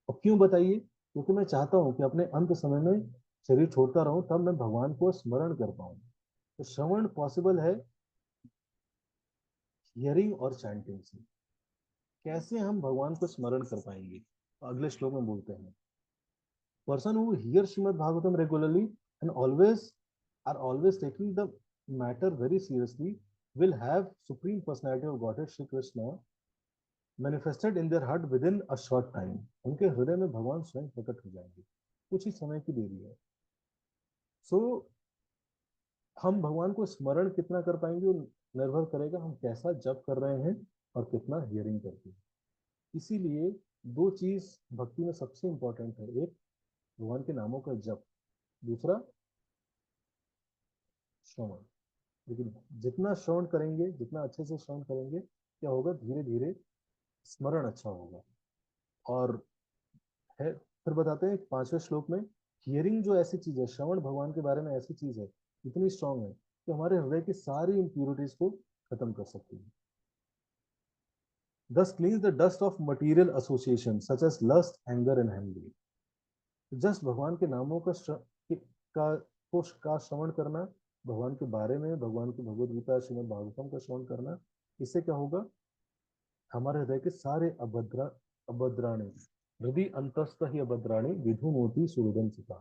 Speaker 1: और क्यों बताइए, क्योंकि मैं चाहता हूँ कि अपने अंत समय में शरीर छोड़ता रहूं, तब मैं भगवान को स्मरण कर पाऊं. तो श्रवण पॉसिबल है हियरिंग और चैंटिंग से. कैसे हम भगवान को स्मरण कर पाएंगे, तो अगले श्लोक में बोलते हैं, person who hear Shrimad Bhagavatam regularly and always taking the matter very seriously will have supreme personality of Godhead Shri Krishna manifested in their heart within a short time. उनके हृदय में भगवान स्वयं प्रकट हो जाएंगे, कुछ ही समय की देरी है. सो हम भगवान को स्मरण कितना कर पाएंगे, वो निर्भर करेगा हम कैसा जप कर रहे हैं और कितना हियरिंग करते हैं. इसीलिए दो चीज भक्ति में सबसे इंपॉर्टेंट है, एक भगवान के नामों का जप, दूसरा श्रवण. लेकिन जितना श्रवण करेंगे, जितना अच्छे से श्रवण करेंगे, क्या होगा, धीरे धीरे स्मरण अच्छा होगा. और है, फिर बताते हैं पांचवें श्लोक में, हियरिंग जो ऐसी चीज है, श्रवण भगवान के बारे में ऐसी चीज है, इतनी स्ट्रांग है कि हमारे हृदय की सारी इंप्यूरिटीज को खत्म कर सकती है. Thus cleans the dust of material association such as lust, anger and envy. Just भगवान के नामों का श्रवण करना, भगवान के बारे में, भगवान की भगवद गीता श्रीमद भागवतम का श्रवण करना, इससे क्या होगा, हमारे हृदय के सारे अभद्राणी, हृदय अंतस्थ ही अभद्राणी विधुमोती सुहृदम चिता.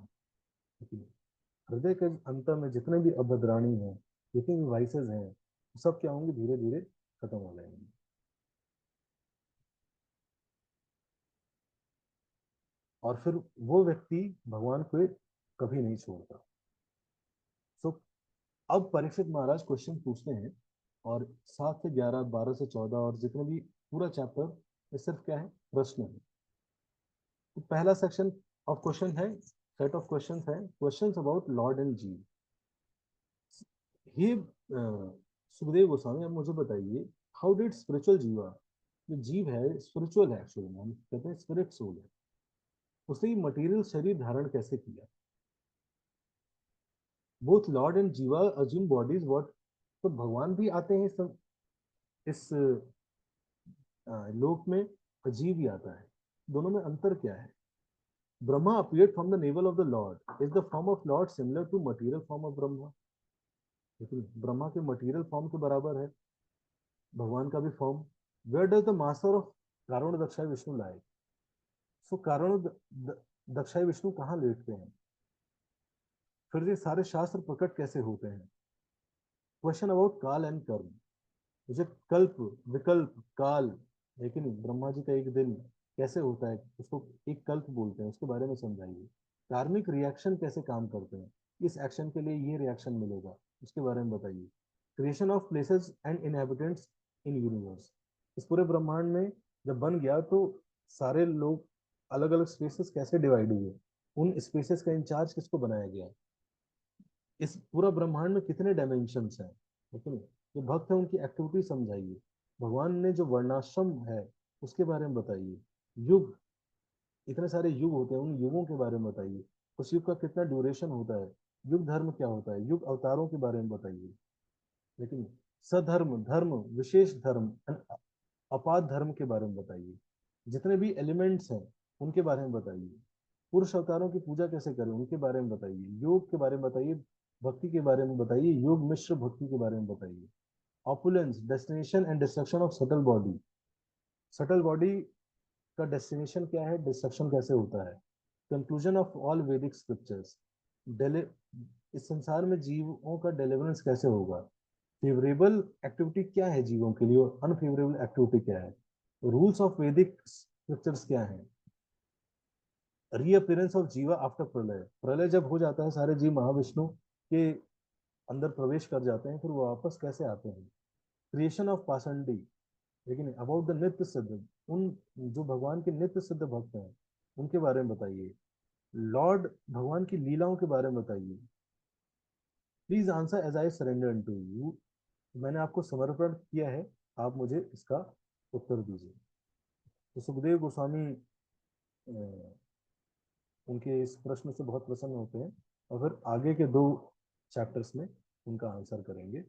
Speaker 1: हृदय के अंतर में जितने भी अभद्राणी हैं, जितने भी वाइसेस हैं, सब क्या होंगे, धीरे धीरे खत्म हो जाएंगे. और फिर वो व्यक्ति भगवान को कभी नहीं छोड़ता. सो अब परीक्षित महाराज क्वेश्चन पूछते हैं, और 7 से 11, 12 से 14 और जितने भी पूरा चैप्टर ये सिर्फ क्या है, प्रश्न है। तो पहला सेक्शन ऑफ क्वेश्चन है, सेट ऑफ क्वेश्चंस है, क्वेश्चंस अबाउट लॉर्ड एंड जीव। ये सुखदेव गोस्वामी, आप मुझे बताइए, हाउ डिड स्पिरिचुअल जीवा, जो जीव है स्पिरिचुअल है, एक्चुअली हम कहते हैं स्पिरिट सोल है, उसने मटेरियल शरीर धारण कैसे किया? बोथ लॉर्ड एंड जीवा अज्यूम बॉडीज व्हाट, तो भगवान भी आते हैं इस लोक में, अजीब ही आता है। दोनों में अंतर क्या है? Brahma appeared from the navel of the Lord, is the form of Lord similar to material form of Brahma? लेकिन ब्रह्मा के मटेरियल फॉर्म के बराबर है भगवान का भी form. Where does the master of कारण दक्षाई विष्णु लाए? सो कारण दक्षाई विष्णु कहाँ लेटते हैं? फिर ये सारे शास्त्र प्रकट कैसे होते हैं? क्वेश्चन अबाउट काल एंड कर्म, मुझे कल्प, विकल्प, काल, लेकिन ब्रह्मा जी का एक दिन कैसे होता है, उसको एक कल्प बोलते हैं, उसके बारे में समझाइए। कार्मिक रिएक्शन कैसे काम करते हैं, इस एक्शन के लिए ये रिएक्शन मिलेगा, उसके बारे में बताइए। Creation of places and inhabitants in universe, इस पूरे ब्रह्मांड में जब बन गया तो सारे लोग अलग अलग स्पेसेस कैसे डिवाइड हुए, उन स्पेसेस का इंचार्ज किसको बनाया गया, इस पूरा ब्रह्मांड में कितने डायमेंशंस हैं, ठीक है। जो भक्त है उनकी एक्टिविटी समझाइए। भगवान ने जो वर्णाश्रम है उसके बारे में बताइए। युग, इतने सारे युग होते हैं, उन युगों के बारे में बताइए। उस युग का कितना ड्यूरेशन होता है, युग धर्म क्या होता है, युग अवतारों के बारे में बताइए। लेकिन सधर्म, धर्म, विशेष धर्म, अपाद धर्म के बारे में बताइए। जितने भी एलिमेंट्स हैं उनके बारे में बताइए। पुरुष अवतारों की पूजा कैसे करें उनके बारे में बताइए। योग के बारे में बताइए, भक्ति के बारे में बताइए, योग मिश्र भक्ति के बारे में बताइए। Opulence, destination and destruction of subtle body, subtle body का डेस्टिनेशन क्या है, डिस्ट्रक्शन कैसे होता है। कंक्लूजन ऑफ ऑल वैदिक स्क्रिप्चर्स, इस संसार में जीवों का डिलीवरेंस कैसे होगा। फेवरेबल एक्टिविटी क्या है जीवों के लिए और अनफेवरेबल एक्टिविटी क्या है। रूल्स ऑफ वैदिक स्क्रिप्चर्स क्या है। रीअपियरेंस ऑफ जीवा आफ्टर प्रलय, प्रलय जब हो जाता है सारे जीव महाविष्णु के अंदर प्रवेश कर जाते हैं, फिर वो वापस कैसे आते हैं। क्रिएशन ऑफ पासंडी, लेकिन अबाउट द नित्य सिद्ध, उन जो भगवान के नित्य सिद्ध भक्त हैं उनके बारे में बताइए। लॉर्ड भगवान की लीलाओं के बारे में बताइए। Please answer as I surrender to you, मैंने आपको समर्पण किया है, आप मुझे इसका उत्तर दीजिए। तो सुखदेव गोस्वामी उनके इस प्रश्न से बहुत प्रसन्न होते हैं और फिर आगे के दो चैप्टर्स में उनका आंसर करेंगे।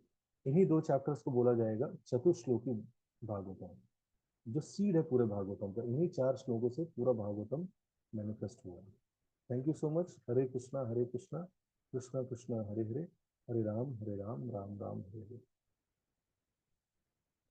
Speaker 1: इन्हीं दो चैप्टर्स को बोला जाएगा चतुश्लोकी भागवतम, जो सीड है पूरे भागवतम का। इन्हीं चार श्लोकों से पूरा भागवतम मैनिफेस्ट हुआ है। Thank you so much. Hare Krishna Krishna Krishna Hare Hare, Hare Ram Ram Ram Hare Hare.